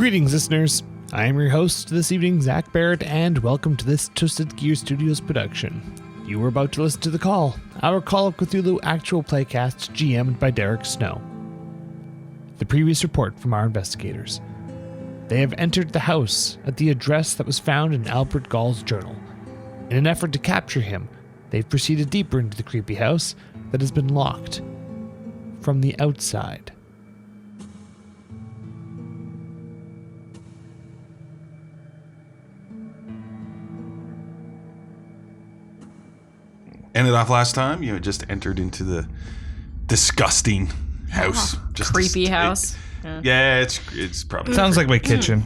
Greetings, listeners. I am your host this evening, Zach Barrett, and welcome to this Twisted Gear Studios production. You were about to listen to The Call, our Call of Cthulhu actual playcast GM'd by Derek Snow. The previous report from our investigators. They have entered the house at the address that was found in Albert Gohl's journal. In an effort to capture him, they've proceeded deeper into the creepy house that has been locked from the outside. Ended off last time, you just entered into the disgusting house. Just creepy house. Yeah, it's probably Sounds like my kitchen.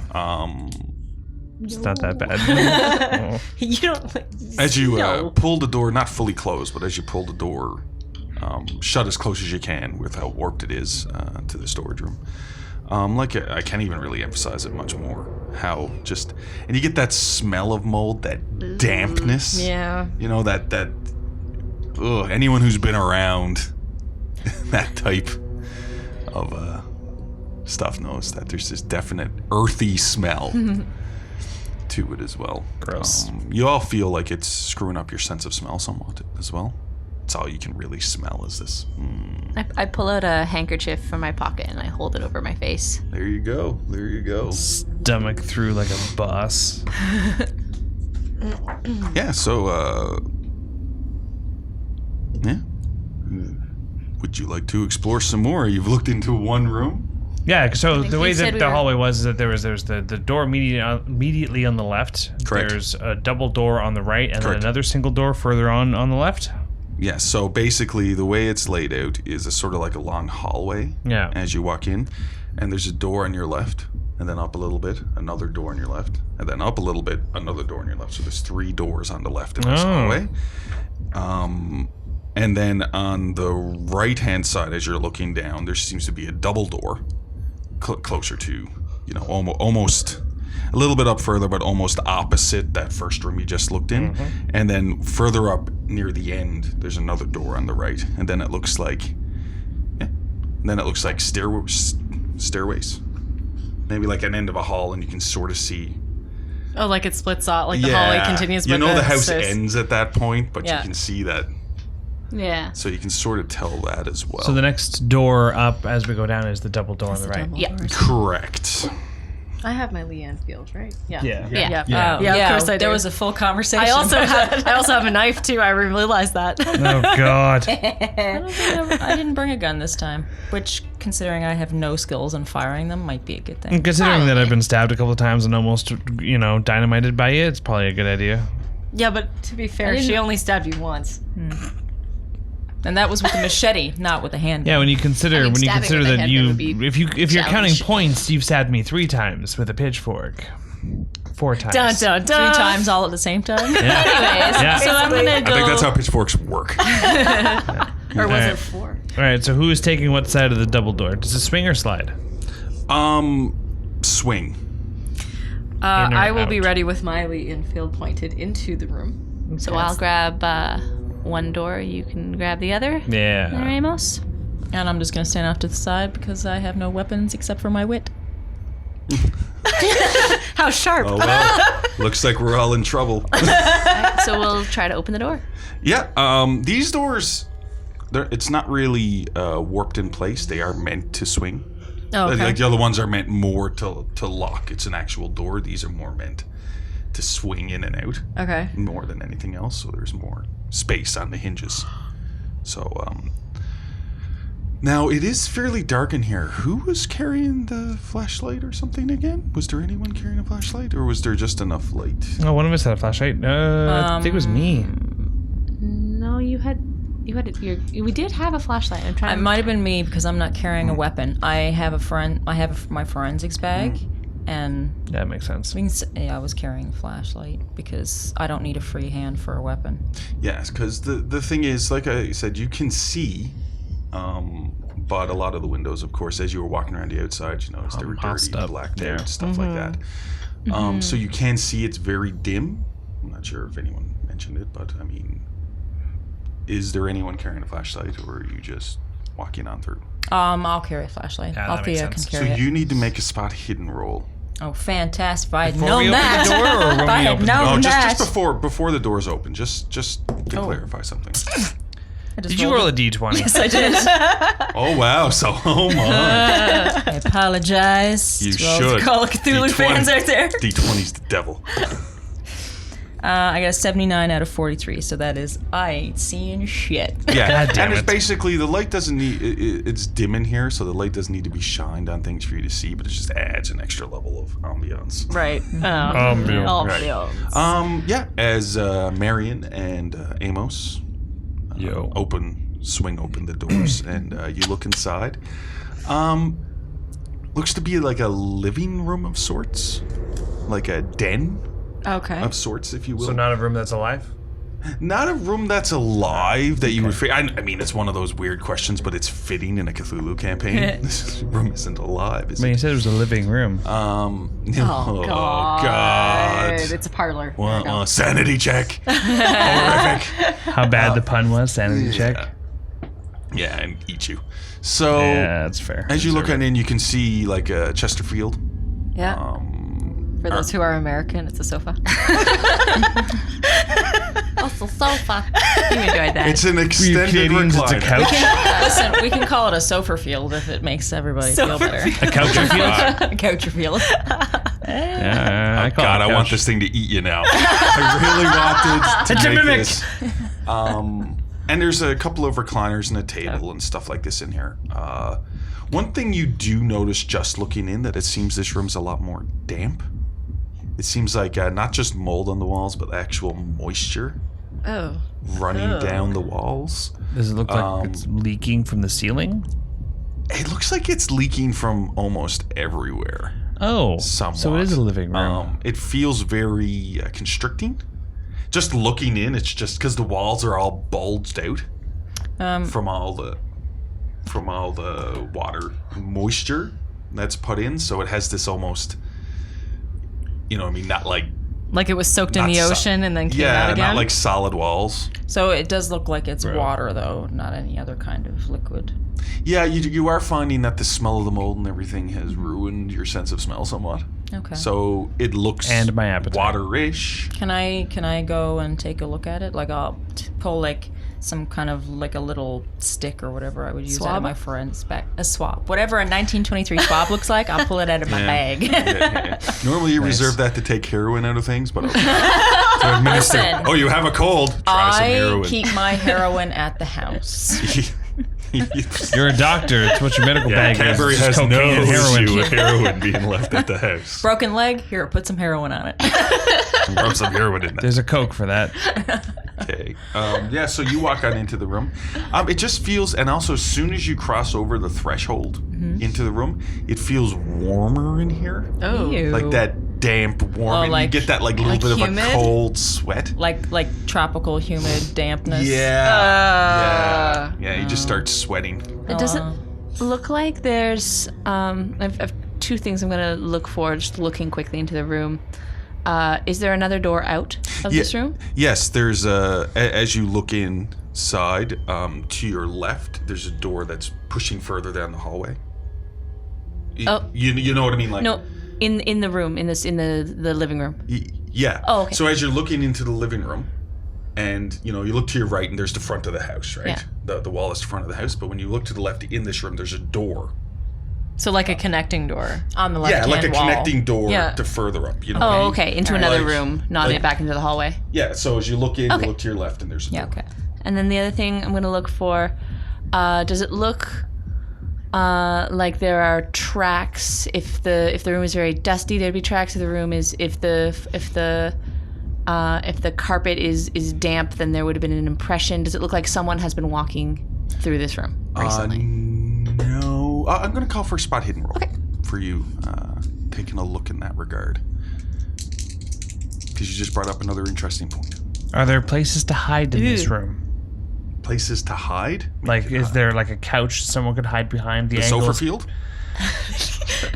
It's not that bad. You don't. As you pull the door, not fully closed, but as you pull the door shut as close as you can with how warped it is to the storage room. I can't even really emphasize it much more. How just, and you get that smell of mold, that dampness. Yeah. You know, that anyone who's been around that type of stuff knows that there's this definite earthy smell to it as well. Gross. You all feel like it's screwing up your sense of smell somewhat as well. It's all you can really smell is this. I pull out a handkerchief from my pocket and I hold it over my face. There you go. There you go. Stomach through like a bus. Yeah, so, yeah. Would you like to explore some more? You've looked into one room? Yeah, so the way that the were... hallway was is that there's the door immediately on the left. Correct. There's a double door on the right, and Correct. then another single door further on the left. Yeah, so basically the way it's laid out is a sort of like a long hallway Yeah. as you walk in, and there's a door on your left, and then up a little bit, another door on your left, and then up a little bit, another door on your left. So there's 3 doors on the left in this hallway. And then on the right-hand side, as you're looking down, there seems to be a double door closer to, almost a little bit up further, but almost opposite that first room you just looked in. Mm-hmm. And then further up near the end, there's another door on the right. And then it looks like, stairways. Maybe like an end of a hall, and you can sort of see. Oh, like it splits off, like the hallway continues. You know the house ends at that point, but you can see that. Yeah. So you can sort of tell that as well. So the next door up as we go down is the double door on the right. Yeah. Correct. I have my Leanne field, right? Yeah. Yeah. Of course I do. There was a full conversation. I also have a knife too. I realized that. Oh God. I didn't bring a gun this time, which, considering I have no skills in firing them, might be a good thing. Considering that I've been stabbed a couple of times and almost, dynamited by you, it's probably a good idea. Yeah, but to be fair, she only stabbed you once. And that was with a machete, not with a handgun. Yeah, when you consider stabbing with a that handgun would be if you're counting challenge. points, you've stabbed me 3 times with a pitchfork. 4 times. Dun dun 3 dun. times all at the same time. Yeah. Anyways, Yeah. so I'm gonna I go. think that's how pitchforks work. Or was Alright. it 4? All right, so who is taking what side of the double door? Does it swing or slide? Swing. In or I will be out? ready with my Leanne field pointed into the room. So I'll grab one door. You can grab the other. Yeah. Ramos. And I'm just going to stand off to the side because I have no weapons except for my wit. How sharp! Oh well. Looks like we're all in trouble. So we'll try to open the door. Yeah. These doors, it's not really warped in place. They are meant to swing. Oh, okay. Like the other ones are meant more to lock. It's an actual door. These are more meant to swing in and out. Okay. More than anything else. So there's more space on the hinges. So now it is fairly dark in here. Who was carrying the flashlight or something again? Was there anyone carrying a flashlight, or was there just enough light? Oh, one of us had a flashlight. I think it was me. No, you had. We did have a flashlight. I'm trying. It might have been me because I'm not carrying a weapon. I have my forensics bag, and That makes sense. I was carrying a flashlight because I don't need a free hand for a weapon. Yes, because the thing is, like I said, you can see, but a lot of the windows, of course, as you were walking around the outside, you noticed they were dirty, up. blacked Yeah. out, stuff like that. So you can see it's very dim. I'm not sure if anyone mentioned it, but I mean, is there anyone carrying a flashlight, or are you just walking on through? I'll carry a flashlight. Yeah, that makes Althea can sense. carry So it. you need to make a spot hidden roll. Oh, fantastic! If I had Before known we open that. the door, or when If I we had open the known door? Oh, that. just before the doors open. Just to clarify something. I just Did you rolled roll a it. d20? Yes, I did. Oh wow! So my. I apologize You to all the should. Call of Cthulhu fans out there. D20's the devil. I got a 79 out of 43, so that is I ain't seeing shit. Yeah, God damn and it's it. basically the light doesn't need. It's dim in here, so the light doesn't need to be shined on things for you to see, but it just adds an extra level of ambiance. Right. Yeah, as Marion and Amos swing open the doors, and you look inside. Looks to be like a living room of sorts, like a den Okay. of sorts, if you will. So not a room that's alive? Not a room that's alive that you would fit. I mean, it's one of those weird questions, but it's fitting in a Cthulhu campaign. This room isn't alive, is I mean, you it? said it was a living room. Oh, God. It's a parlor. There you go. Sanity check. Horrific. How bad the pun was, sanity check. Yeah, and eat you. So, Yeah, that's fair. as you look on in, you can see like a Chesterfield. Yeah. For those who are American, it's a sofa. Also, sofa. You enjoyed that. It's an For you extended Canadians, it's a recliner. couch. Listen, we can call it a sofa field if it makes everybody feel better. A couch field? A couch field. Yeah, I Oh, call God, it a I want couch. this thing to eat you now. I really wanted It's a to make mimic. this. And there's a couple of recliners and a table and stuff like this in here. One thing you do notice just looking in, that it seems this room's a lot more damp. It seems like not just mold on the walls, but actual moisture Oh. running down the walls. Does it look like it's leaking from the ceiling? It looks like it's leaking from almost everywhere. Oh, Somewhat. so it is a living room. It feels very constricting. Just looking in, it's just because the walls are all bulged out from all the water moisture that's put in. So it has this almost, not like Like it was soaked in the ocean and then came out again? not like solid walls. So it does look like it's water, though, not any other kind of liquid. Yeah, you are finding that the smell of the mold and everything has ruined your sense of smell somewhat. Okay. So it looks And my appetite. water-ish. Can I go and take a look at it? Like I'll pull like some kind of like a little stick or whatever I would use out Swab? of my friend's back. A swab. Whatever a 1923 swab looks like, I'll pull it out of my bag. Yeah. Normally you reserve that to take heroin out of things, but okay. To administer. Listen. Oh, you have a cold. Try some I heroin. keep my heroin at the house. You're a doctor. It's what your medical Yeah, bag Cadbury is. has Just no cocaine and heroin. issue with heroin being left at the house. Broken leg? Here, put some heroin on it. Rub some heroin in there. There's a Coke for that. Okay. Yeah, so you walk on into the room. It just feels, and also as soon as you cross over the threshold into the room, it feels warmer in here. Oh. Ew. Like that damp, warm, and like- you get that like little like bit humid? of a cold sweat. Like tropical humid dampness. Yeah. Yeah, you just start sweating. It doesn't look like there's. I've two things I'm going to look for, just looking quickly into the room. Is there another door out of this room? Yes, there's as you look inside, to your left, there's a door that's pushing further down the hallway. You know what I mean? Like No, in the room, in the living room. Yeah. Oh, okay. So as you're looking into the living room, and you look to your right, and there's the front of the house, right? Yeah. The wall is the front of the house, but when you look to the left in this room, there's a door. So like a connecting door. On the left Yeah, like a wall. connecting door Yeah. to further up. Oh, okay, into another Like- room, not like- back into the hallway. Yeah. So as you look in, Okay. you look to your left, and there's a Yeah, door. okay. And then the other thing I'm going to look for, does it look like there are tracks? If the room is very dusty, there'd be tracks. If the room is if the carpet is damp, then there would have been an impression. Does it look like someone has been walking through this room recently? No. I'm going to call for a spot hidden roll for you, taking a look in that regard. Because you just brought up another interesting point. Are there places to hide in this room? Places to hide? Like, is there like a couch someone could hide behind? The Sofa angles? field?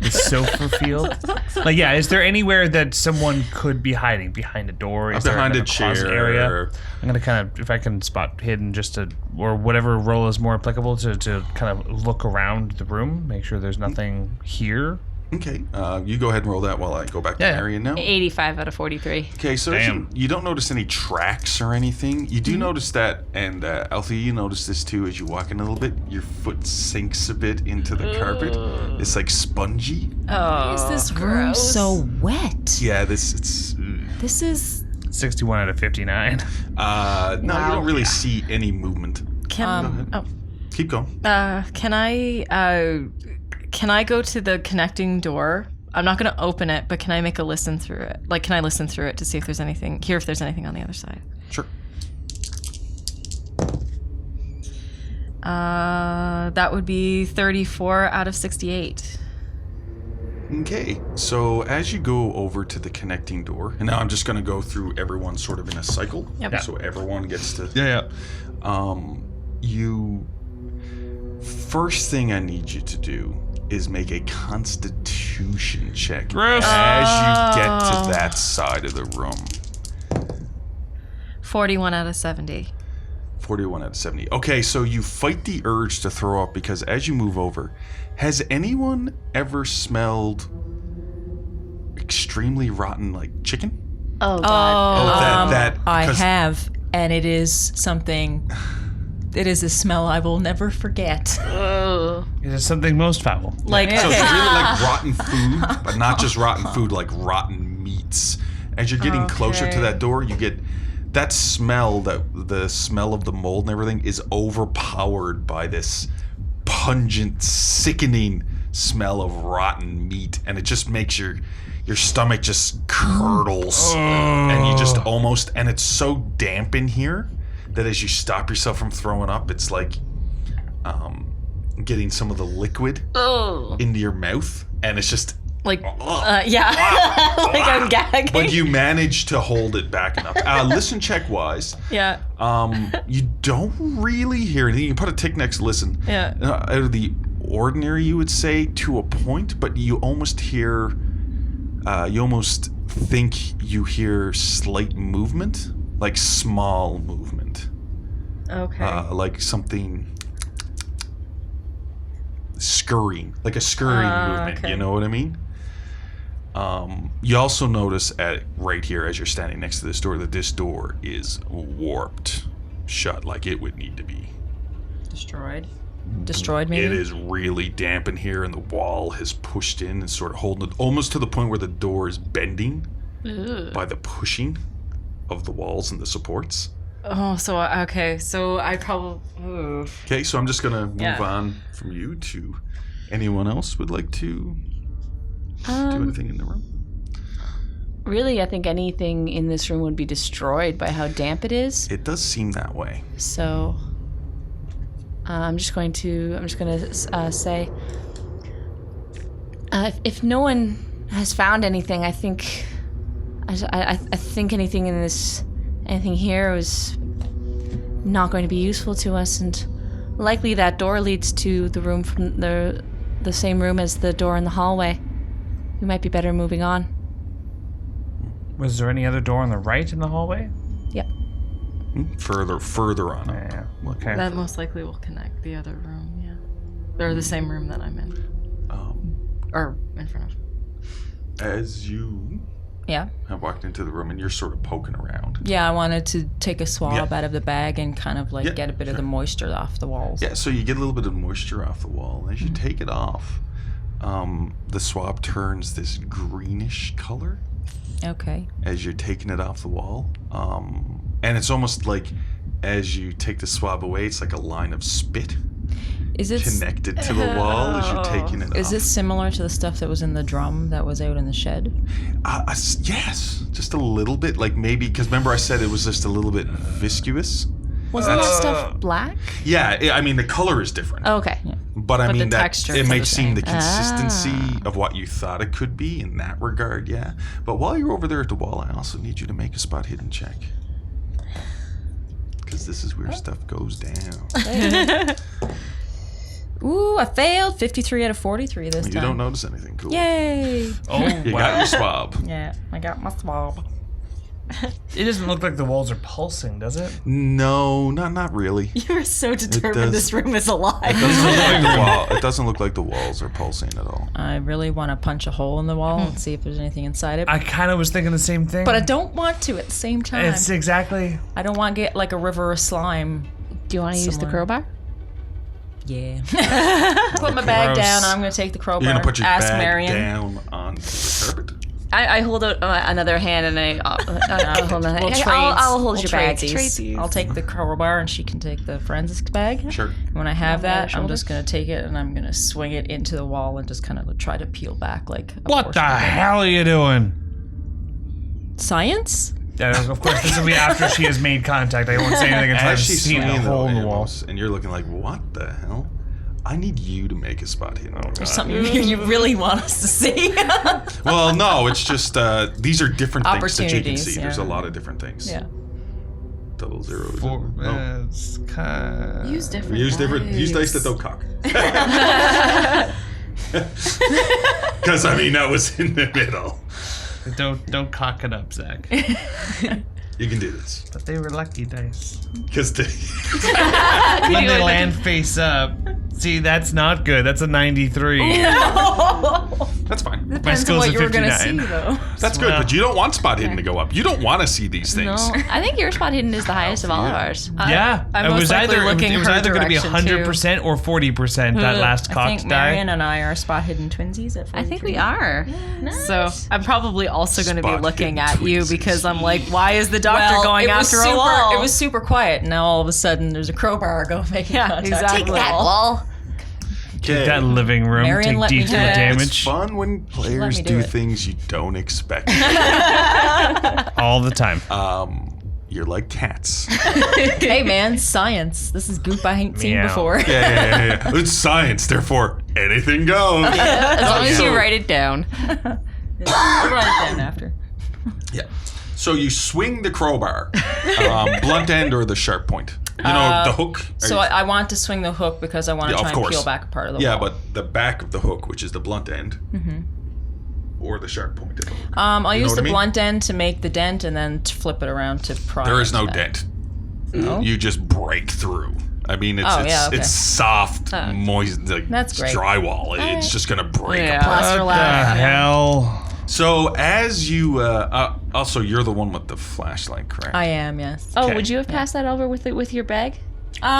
The sofa field? Like, yeah, is there anywhere that someone could be hiding? Behind a door? Is Behind there a closet chair. area? I'm going to kind of, if I can spot hidden just to, or whatever role is more applicable to kind of look around the room, make sure there's nothing here. Okay, you go ahead and roll that while I go back to Marion now. 85 out of 43. Okay, so you don't notice any tracks or anything. You do notice that, and Althea, you notice this too as you walk in a little bit. Your foot sinks a bit into the carpet. It's like spongy. Why is this room so wet? Yeah, it's. This is 61 out of 59. No, you don't really see any movement. Keep going. Can I go to the connecting door? I'm not going to open it, but can I make a listen through it? Like, can I listen through it to see if there's anything, hear if there's anything on the other side? Sure. That would be 34 out of 68. Okay, so as you go over to the connecting door, and now I'm just going to go through everyone sort of in a cycle. Yep. So everyone gets to. Yeah. First thing I need you to do is make a Constitution check Gross. as you get to that side of the room. 41 out of 70. 41 out of 70. Okay, so you fight the urge to throw up because as you move over, has anyone ever smelled extremely rotten, like, chicken? Oh, God. I have, and it is something. It is a smell I will never forget. It is something most foul. Like, So it's really like rotten food, but not just rotten food, like rotten meats. As you're getting closer to that door, you get that smell, the smell of the mold and everything is overpowered by this pungent, sickening smell of rotten meat, and it just makes your stomach just curdles, and you just almost, and it's so damp in here that as you stop yourself from throwing up, it's like getting some of the liquid into your mouth, and it's just Like, yeah. Like I'm gagging. but you manage to hold it back enough. Listen check wise, Yeah. you don't really hear anything. You can put a tick next to listen. Yeah. Out of the ordinary, you would say, to a point, but you almost hear, you almost think you hear slight movement, like small movement. Okay. Like something scurrying, like a scurrying movement. okay. You know what I mean? You also notice right here as you're standing next to this door that this door is warped shut, like it would need to be. destroyed, maybe? It is really damp in here, and the wall has pushed in and sort of holding it almost to the point where the door is bending by the pushing of the walls and the supports. Oh, so I probably. Okay, so I'm just gonna move Yeah. on from you to anyone else would like to do anything in the room. Really, I think anything in this room would be destroyed by how damp it is. It does seem that way. So I'm just going to say, if no one has found anything, I think I think anything here was not going to be useful to us, and likely that door leads to the room from the same room as the door in the hallway. We might be better moving on. Was there any other door on the right in the hallway? Yep. Further on. Yeah. Okay. That most likely will connect the other room, yeah. Or the same room that I'm in. Or in front of. As you Yeah. have walked into the room and you're sort of poking around. Yeah, I wanted to take a swab Yeah. out of the bag and kind of like Yeah, get a bit of sure. the moisture off the walls. Yeah, so you get a little bit of moisture off the wall. As you take it off, the swab turns this greenish color Okay. as you're taking it off the wall. And it's almost like as you take the swab away, it's like a line of spit Is it connected to the wall as you're taking it off. Is it similar to the stuff that was in the drum that was out in the shed? Yes, just a little bit. Like maybe, because remember I said it was just a little bit viscous? Wasn't that stuff black? Yeah, I mean, the color is different. Oh, okay. But I But mean, the that texture it is may the seem same. the consistency of what you thought it could be in that regard, yeah. But while you're over there at the wall, I also need you to make a spot hidden check. Because this is where stuff goes down. Ooh, I failed. 53 out of 43 this You time. don't notice anything cool. Yay! Oh, You got your swab. Yeah, I got my swab. It doesn't look like the walls are pulsing, does it? No, not really. You're so does. determined this room is alive. It doesn't look like the walls are pulsing at all. I really want to punch a hole in the wall and see if there's anything inside it. I kind of was thinking the same thing. But I don't want to at the same time. It's exactly. I don't want to get like a river of slime. Do you want to use the crowbar? Yeah. Put my bag down. And I'm going to take the crowbar. You're gonna put your Ask bag Marion. down onto the carpet. I hold out another hand and I'll hold another We'll hand. trade. I'll hold your bag. Tradesies. I'll take the crowbar and she can take the forensics bag. Sure. When I have that, I'm shoulder. just going to take it and I'm going to swing it into the wall and just kind of try to peel back like a What portion the of it. hell are you doing? Science? Of course, this will be after she has made contact. I won't say anything until I As she's see the swinging hole in the wall. and you're looking like, what the hell? I need you to make a spot hidden. There's something you really want us to see. Well, no, it's just these are different things that you can Opportunities, see. There's a yeah. lot of different things. Yeah. 00. Use different. Use dice that don't cock. Because that was in the middle. Don't cock it up, Zach. You can do this. But they were lucky dice. Because When they land face up. See, that's not good. That's a 93. that's fine. My Depends on skills what are you were going to 59. see, though. That's good, but you don't want spot hidden to go up. You don't want to see these No, things. I think your spot hidden is the highest of all of ours. Yeah, I'm it most was likely either looking it was her either going to be direction, 100% or 40% that last I cocked think die. Marion and I are spot hidden twinsies at 43. I think we are. So I'm probably also going to be Spot looking hidden at you twinsies. because I'm like, why is the doctor Well, going it was after super, a wall? It was super quiet. Now all of a sudden there's a crowbar making contact. exactly. with the wall. Wall. Okay. That living room, Marion, take let me D2 do it. It's damage fun when players me do do it. things you don't expect. all the time. You're like cats. Hey man, science. This is goop I ain't seen Meow. before. Yeah. It's science, therefore anything goes. As long as you So- write it down. I'll write it down after. Yeah. So you swing the crowbar, blunt end or the sharp point. The hook. So I want to swing the hook because I want to Yeah, try of and course. peel back a part of the Yeah, wall. but the back of the hook, which is the blunt end, or the sharp point of the hook. I'll You know use what the I mean? blunt end to make the dent and then to flip it around to pry. There is no into that. dent. No? You just break through. I mean, it's Oh, yeah, okay. it's soft, moist, like That's great. drywall. It's just gonna break Yeah. apart. Plaster What the lab. hell? So as you, also you're the one with the flashlight, correct? I am, yes. Oh, Okay. would you have passed that over with your bag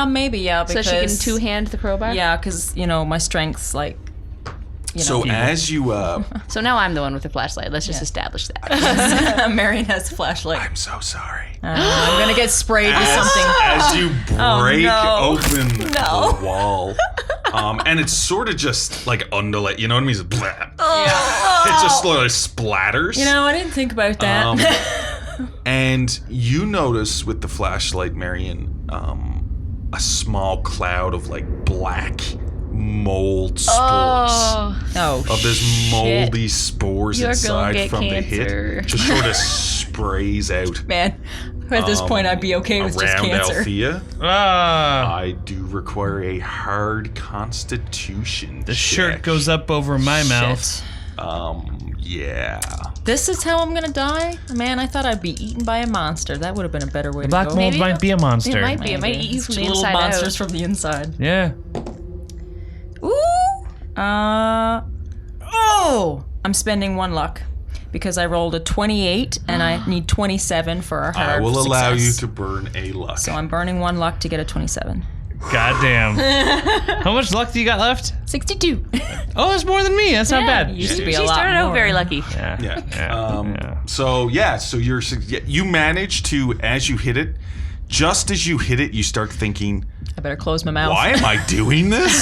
Maybe, yeah, so because she can two-hand the crowbar? Yeah, because my strength's like. So as you, So now I'm the one with the flashlight. Let's just establish that. Marion has a flashlight. I'm so sorry. I'm gonna get sprayed with something. As you break no. open the wall, and it's sort of just like undulate. You know what I mean? It's blah. It just sort of splatters. I didn't think about that. And you notice with the flashlight, Marion, a small cloud of like black mold spores. oh, Of this moldy spores You're gonna inside get from cancer. the hit, just sort of sprays out man. At this point, I'd be okay with just around cancer. Althea. Ah, I do require a hard Constitution. the shirt goes up over my mouth. Shit. Yeah. This is how I'm gonna die? Man, I thought I'd be eaten by a monster. That would have been a better way Black to go. mold might be a monster. It might be. It might eat you from the little inside monsters out. from the inside. Yeah. Ooh. I'm spending 1 luck because I rolled a 28 and I need 27 for a hard I will allow you success. to burn a luck. So I'm burning 1 luck to get a 27. Goddamn. How much luck do you got left? 62. Oh, that's more than me. That's not bad. Used to She be a lot started out more. very lucky. Yeah. Yeah. Yeah. So you manage to, as you hit it, just as you hit it, you start thinking, I better close my mouth. why am I doing this?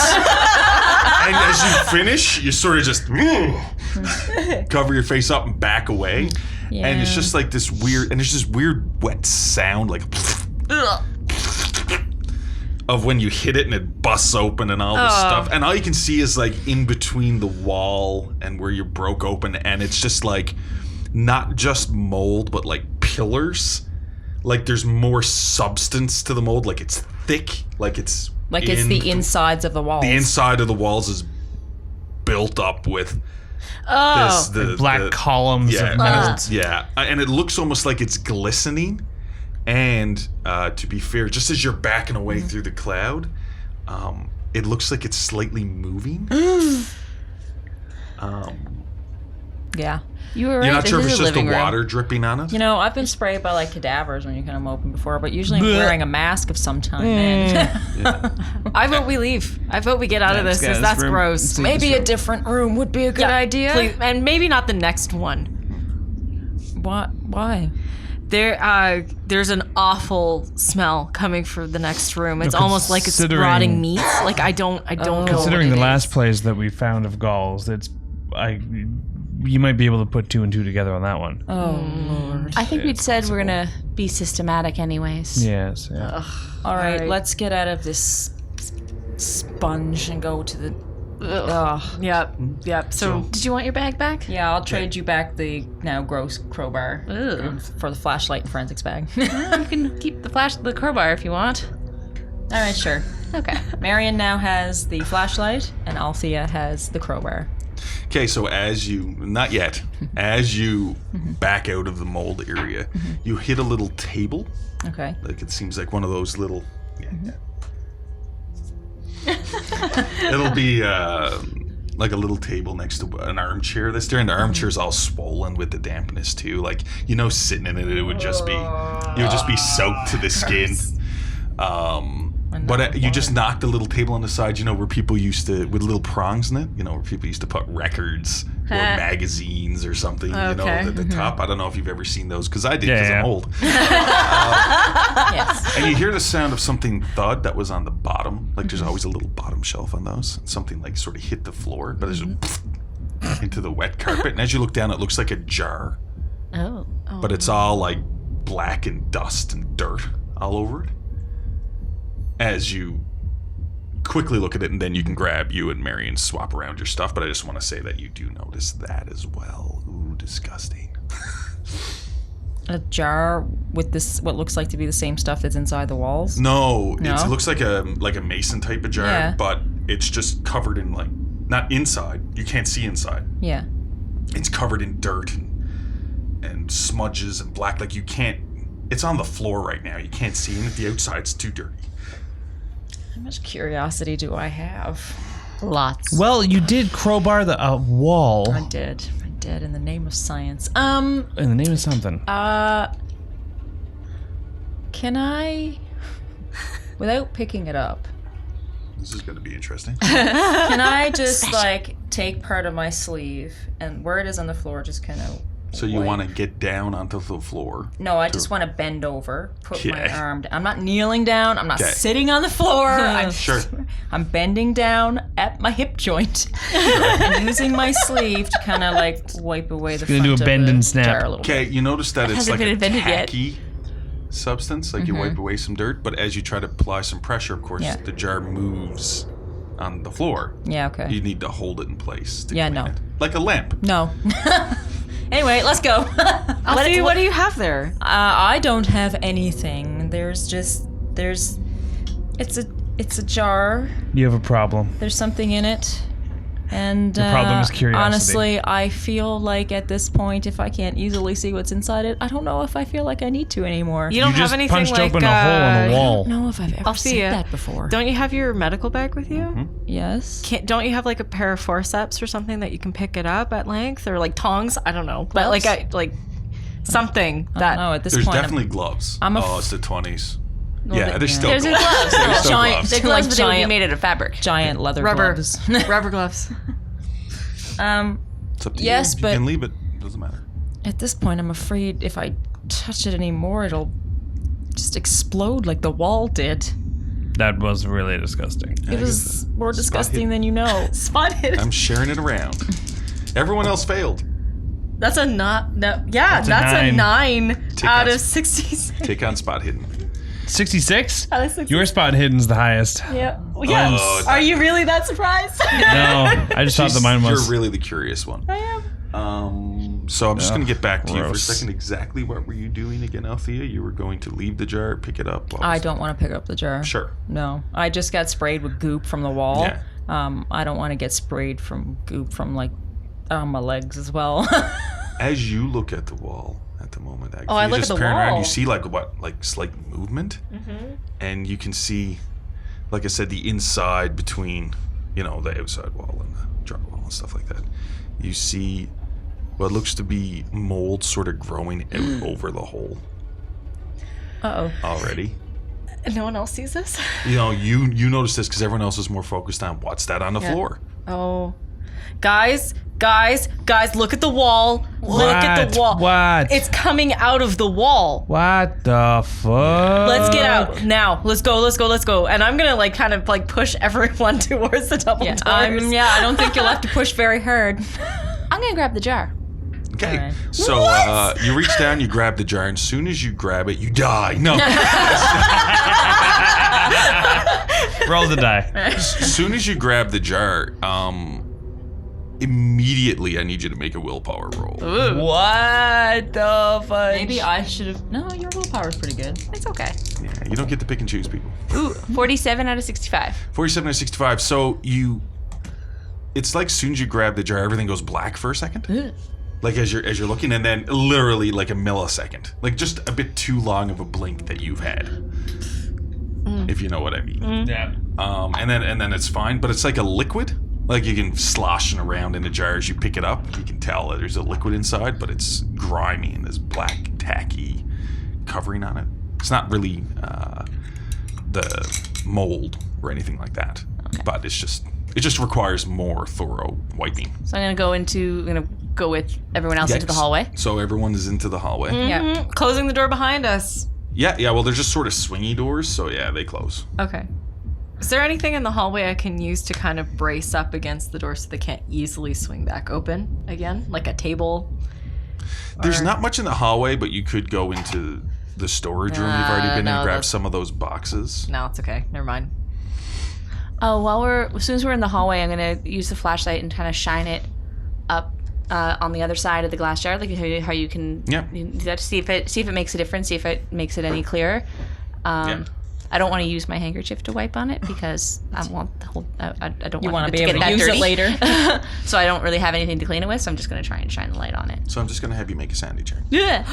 And as you finish, you sort of just cover your face up and back away. And it's just like this weird, and there's this weird wet sound, like of when you hit it and it busts open and all this stuff. And all you can see is like in between the wall and where you broke open, and it's just like not just mold, but like pillars. Like there's more substance to the mold, like it's thick, like it's Like it's the insides of the walls. the inside of the walls is built up with Oh. Black columns of metal. And it looks almost like it's glistening. And to be fair, just as you're backing away through the cloud, it looks like it's slightly moving. Yeah. You were right. You're not sure if this it's is a just the living room. water dripping on it? You know, I've been sprayed by like cadavers when you kind of open before, but usually I'm wearing a mask of some time. I vote we leave. I vote we get out of this because that's gross. Maybe a different room would be a good idea. Please. And maybe not the next one. What? Why? There's an awful smell coming from the next room. It's almost like it's rotting meat. Like I don't know. Considering what the it last is. place that we found of Gauls, you might be able to put 2 and 2 together on that one. Oh Lord! I think we'd said we're gonna be systematic anyways. Yes. Yeah. All right, let's get out of this sponge and go to the. Yep. So Did you want your bag back? Yeah, I'll trade you back the now gross crowbar Ugh. for the flashlight and forensics bag. You can keep the crowbar if you want. All right, sure. Okay. Marion now has the flashlight, and Althea has the crowbar. Okay, so as you back out of the mold area, you hit a little table. Okay. Like it seems like one of those little. It'll be like a little table next to an armchair that's there, and the armchair's all swollen with the dampness too. Like sitting in it would just be soaked to the skin. But you just knocked a little table on the side, where people used to, with little prongs in it, where people used to put records or magazines or something, at the top. I don't know if you've ever seen those, because I did, because I'm old. Yes. And you hear the sound of something thud that was on the bottom. Like there's always a little bottom shelf on those. Something like sort of hit the floor, but there's into the wet carpet. And as you look down, it looks like a jar. Oh. But it's all like black and dust and dirt all over it. As you quickly look at it, and then you can grab you and Marion, swap around your stuff. But I just want to say that you do notice that as well. Ooh, disgusting. A jar with this, what looks like to be the same stuff that's inside the walls? No? It looks like a mason type of jar, but it's just covered in not inside. You can't see inside. Yeah. It's covered in dirt and smudges and black. Like you can't. It's on the floor right now. You can't see it. The outside's too dirty. How much curiosity do I have? Lots. Well, you did crowbar the wall. I did, in the name of science. In the name of something. Can I, without picking it up, This is going to be interesting. can I just take part of my sleeve and where it is on the floor, just kind of. So you want to get down onto the floor? No, I just want to bend over, put my arm down. I'm not kneeling down. I'm not sitting on the floor. I'm bending down at my hip joint and using my sleeve to kind of wipe away the front do a of bend the and snap. jar a little bit. Okay, you notice that it's hasn't like been a invented yet. tacky substance, like you wipe away some dirt, but as you try to apply some pressure, of course, the jar moves on the floor. Yeah, okay. You need to hold it in place to Yeah, clean no. it. Like a lamp. No. Anyway, let's go. what do you have there? I don't have anything. It's a jar. You have a problem. There's something in it. And The problem is curiosity. honestly, I feel like at this point, if I can't easily see what's inside it, I don't know if I feel like I need to anymore. You don't You have just anything punched like open a hole in the I wall. don't know if I've ever Althea, said that before. Don't you have your medical bag with you? Yes. Don't you have a pair of forceps or something that you can pick it up at length, or tongs? I don't know, but something that. No, at this There's point, definitely gloves. It's the 20s. There's still There's gloves. gloves. There's still Giant- gloves. They're gloves, but they would be giant- made out of fabric. giant leather rubber gloves. rubber gloves. It's up to Yes, you. but- You can leave it. Doesn't matter. At this point, I'm afraid if I touch it anymore, it'll just explode like the wall did. That was really disgusting. It was more disgusting hidden. than you know. Spotted. I'm sharing it around. Everyone else failed. That's a not. No, yeah, that's a 9 out of 66. Take on spot hidden. 66? Out of 66. Your spot hidden's the highest. Yeah. Yeah. Oh, Are you really that surprised? No, I just thought the mine was. You're really the curious one. I am. So I'm just going to get back to you for a gross. second. Exactly what were you doing again, Althea? You were going to leave the jar, pick it up. I don't want to pick up the jar. Sure. No, I just got sprayed with goop from the wall. Yeah. I don't want to get sprayed from goop from on my legs as well. As you look at the wall at the moment, Agatha, I you're look just at the peering around, wall. you see like slight movement, and you can see, like I said, the inside between, the outside wall and the drywall and stuff like that. You see what looks to be mold sort of growing out over the hole. Uh-oh. Already. No one else sees this? You notice this because everyone else is more focused on what's that on the floor. Oh. Guys, look at the wall. Look at the wall. What? It's coming out of the wall. What the fuck? Let's get out now. Let's go. And I'm gonna kind of push everyone towards the double doors. I don't think you'll have to push very hard. I'm gonna grab the jar. Okay, Alright. so you reach down, you grab the jar, and as soon as you grab it, you die. No. Roll the die. As soon as you grab the jar, immediately I need you to make a willpower roll. What the fuck? Maybe I should have. No, your willpower's pretty good. It's okay. Yeah, you don't get to pick and choose people. Ooh, 47 out of 65. 47 to 65. So it's like as soon as you grab the jar, everything goes black for a second. Like as you're looking, and then literally like a millisecond, like just a bit too long of a blink that you've had, if you know what I mean. Yeah. And then it's fine, but it's like a liquid. Like you can sloshing around in the jar as you pick it up. You can tell that there's a liquid inside, but it's grimy and there's black tacky covering on it. It's not really the mold or anything like that, but it just requires more thorough wiping. So I'm gonna go with everyone else into the hallway. So everyone is into the hallway. Yeah. Closing the door behind us. Yeah. Well, they're just sort of swingy doors, so yeah, they close. Okay. Is there anything in the hallway I can use to kind of brace up against the door so they can't easily swing back open again? Like a table? There's not much in the hallway, but you could go into the storage room you've already been in and grab some of those boxes. No, it's okay. Never mind. Oh, as soon as we're in the hallway, I'm gonna use the flashlight and kind of shine it up on the other side of the glass jar, like how you can do that to see if it makes a difference, see if it makes it any clearer. I don't want to use my handkerchief to wipe on it because I want the whole. I don't You want want it to be to able get to that use dirty. it later. So I don't really have anything to clean it with. So I'm just gonna try and shine the light on it. So I'm just gonna have you make a sanity check. Yeah.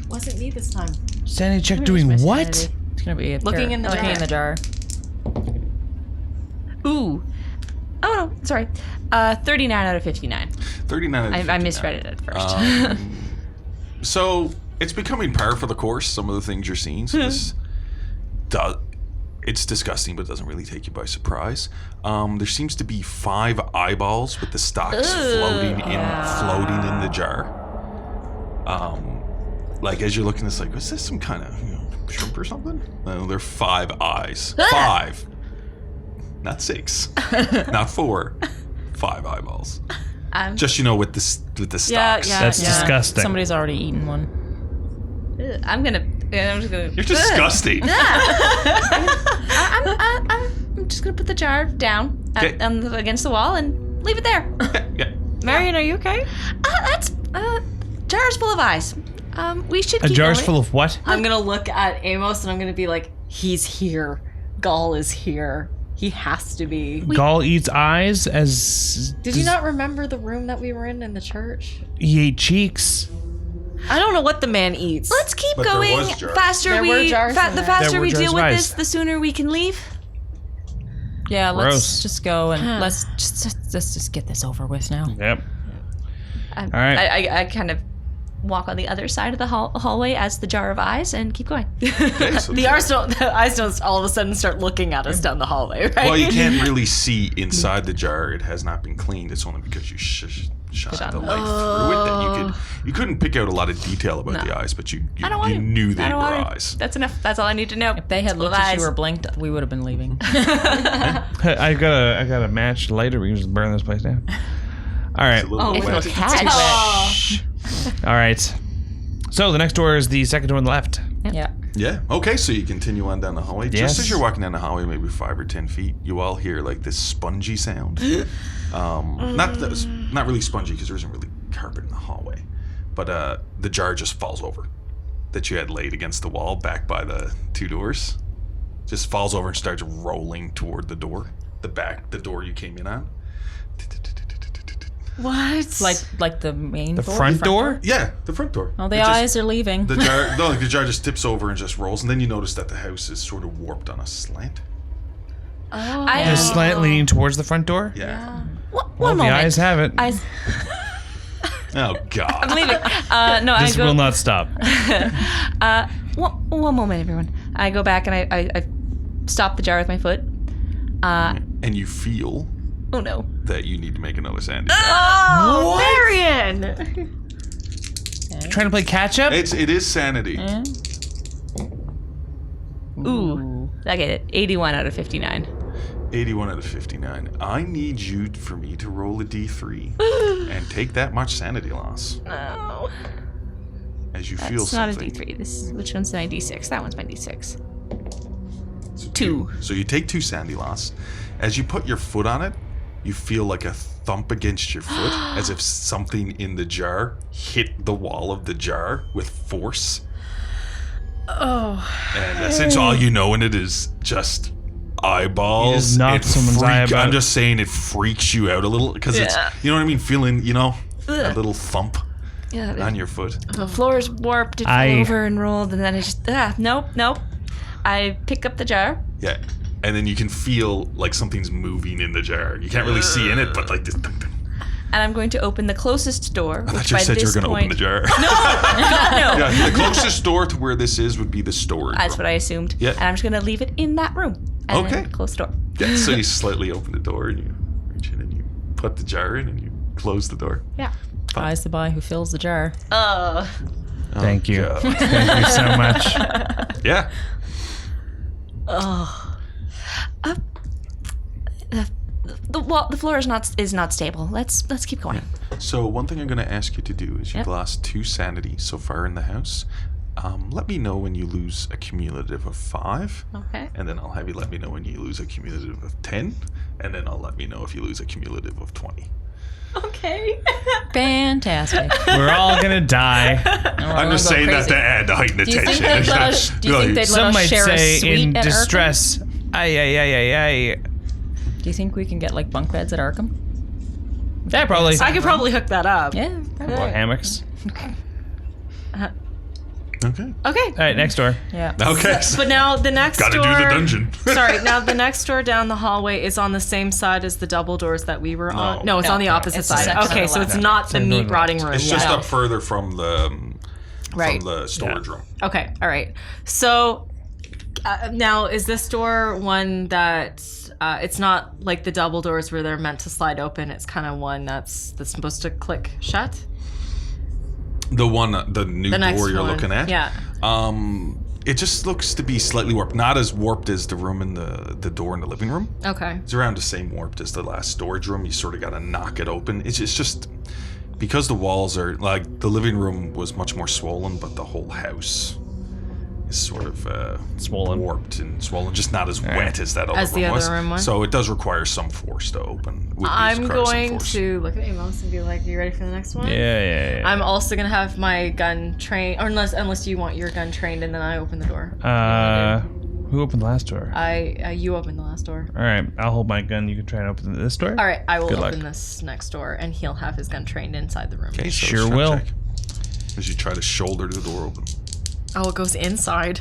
Wasn't me this time. Sanity check doing what? It's gonna be Looking in the looking jar. in the jar. Ooh. Oh no, sorry. 39 out of 59. 39 out of 59. I misread it at first. So it's becoming par for the course, some of the things you're seeing. So it's disgusting, but it doesn't really take you by surprise. There seems to be 5 eyeballs with the stalks floating in the jar. Like as you're looking, it's like, is this some kind of shrimp or something? No, they're 5 eyes. 5. Not 6. Not 4. 5 eyeballs. Just with the stalks. That's disgusting. Somebody's already eaten one. I'm just gonna. You're disgusting. I'm just gonna put the jar down against the wall and leave it there. Yeah. Marion, are you okay? That's jar's full of eyes. We should. A keep jar's going. full of what? I'm gonna look at Amos and I'm gonna be like, he's here. Gaul is here. He has to be. Gaul eats eyes as... Did you not remember the room that we were in the church? He ate cheeks. I don't know what the man eats. Let's keep But there going. was jars. Faster There were we, jars in the there. faster There were we jars deal of with ice. this, the sooner we can leave. Yeah, Gross. let's just go and let's just get this over with now. Yep. All right. I kind of walk on the other side of the hallway as the jar of eyes and keep going. Okay, so The eyes don't all of a sudden start looking at us down the hallway, right? well, you can't really see inside the jar. It has not been cleaned. It's only because you shine the light through it that you couldn't pick out a lot don't want I don't you want knew they I don't were want eyes. That's enough. That's all I need to know. If they had looked as you were blinked, we would have been leaving. I got a match lighter. We can just burn this place down. All right. It's a little bit If wet. it'll catch. All right. So the next door is the second door on the left. Yeah. Yeah. Okay. So you continue on down the hallway. Yes. Just as you're walking down the hallway, maybe 5 or 10 feet, you all hear like this spongy sound. Not really spongy because there isn't really carpet in the hallway, but the jar just falls over that you had laid against the wall back by the 2 doors. Just falls over and starts rolling toward the door, the door you came in on. What? Like the main The door? front door? Yeah, the front door. Oh, the It just- eyes are leaving. The jar, no, the jar just tips over and just rolls, and then you notice that the house is sort of warped on a slant. There's slant leaning towards the front door? Yeah. One Well, the moment. eyes have it. Oh God. I'm leaving. No, This I go. will not stop. One moment, everyone. I go back and I stop the jar with my foot. And you feel Oh no. that you need to make another sanity. Oh, Marion! Trying to play catch up? It is sanity. Ooh. I get it. 81 out of 59. 81 out of 59. I need you for me to roll a d3 and take that much sanity loss No. as you feel It's not a something. D3. Which one's my D6? That one's my D6. So 2. So you take 2 sanity loss. As you put your foot on it, you feel like a thump against your foot, as if something in the jar hit the wall of the jar with force. Oh. And essentially all you know in it is just eyeballs. You just knocked someone's eye about I'm it. just saying it freaks you out a little because it's, you know what I mean, feeling, a little thump Yeah. on your foot. The floor's warped. It fell over and rolled, and then I just nope. I pick up the jar. Yeah. And then you can feel like something's moving in the jar. You can't really see in it, but like this. Dun, dun. And I'm going to open the closest door. I thought you said you were going to open the jar. No. Yeah, the closest door to where this is would be the storage That's room. what I assumed. Yeah. And I'm just going to leave it in that room. And Okay. then close the door. Yeah, so you slightly open the door and you reach in and you put the jar in and you close the door. Yeah. Eyes the boy who fills the jar. Thank you. God. Thank you so much. Yeah. The floor is not stable. Let's keep going. So one thing I'm going to ask you to do is you've Yep. lost 2 sanity so far in the house. Let me know when you lose a cumulative of 5. Okay. And then I'll have you let me know when you lose a cumulative of 10. And then I'll let me know if you lose a cumulative of 20. Okay. Fantastic. We're all gonna die. I'm just saying that to add to heighten Do you think attention. they'd It's let not- us? Do you think they'd let Some us might share a say suite in at distress. Ay. Arkham? Do you think we can get like bunk beds at Arkham? Yeah, probably. I could probably hook that up. Yeah. Or hammocks. Okay. Okay. All right, next door. Yeah. Okay. But now the next Gotta door. do the dungeon. Sorry, now the next door down the hallway is on the same side as the double doors that we were on. No, it's on the opposite It's the side. section on Okay, the so left. it's not the on the meat left. rotting room. It's just Yeah. up further from the Right. from the storage room. Okay, all right. So now is this door one that it's not like the double doors where they're meant to slide open? It's kind of one that's supposed to click shut. The new The next door you're one. looking at. Yeah. It just looks to be slightly warped. Not as warped as the room in the door in the living room. Okay. It's around the same warped as the last storage room. You sort of got to knock it open. It's just because the walls are like the living room was much more swollen, but the whole house is sort of Swollen. warped and swollen, just not as wet as that other As the room other was. room was? So it does require some force to open. Would I'm require some going force. to look at Amos and be like, "You ready for the next one?" Yeah. I'm also gonna have my gun trained, or unless you want your gun trained, and then I open the door. Who opened the last door? You open the last door. All right, I'll hold my gun. You can try and open this door. All right, I will Good open luck. this next door, and he'll have his gun trained inside the room. Okay, so Sure strength will. check. As you try to shoulder the door open. Oh, it goes inside.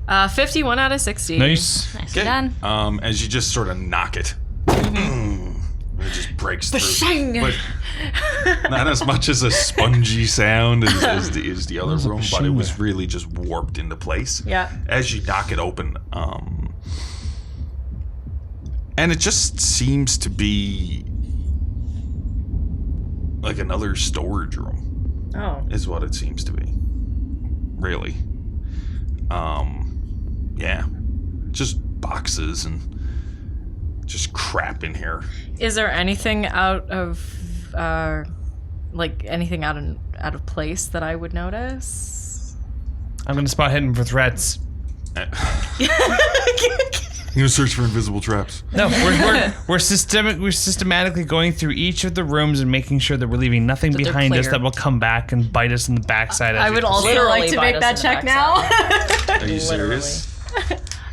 51 out of 60. Nice. Nicely done. As you just sort of knock it, it just breaks through. Bashing! But not as much as a spongy sound as the other was a room, but it was bashing? really just warped into place. Yeah. As you knock it open, and it just seems to be like another storage room, Oh. is what it seems to be. Really. Yeah. Just boxes and just crap in here. Is there anything out of, anything out of place that I would notice? I'm gonna spot hidden for threats. You're gonna search for invisible traps. No, we're systematically going through each of the rooms and making sure that we're leaving nothing they're behind us clear. that will come back and bite us in the backside. as I we would proceed. also Literally like to bite make us that in the check now. Are you serious?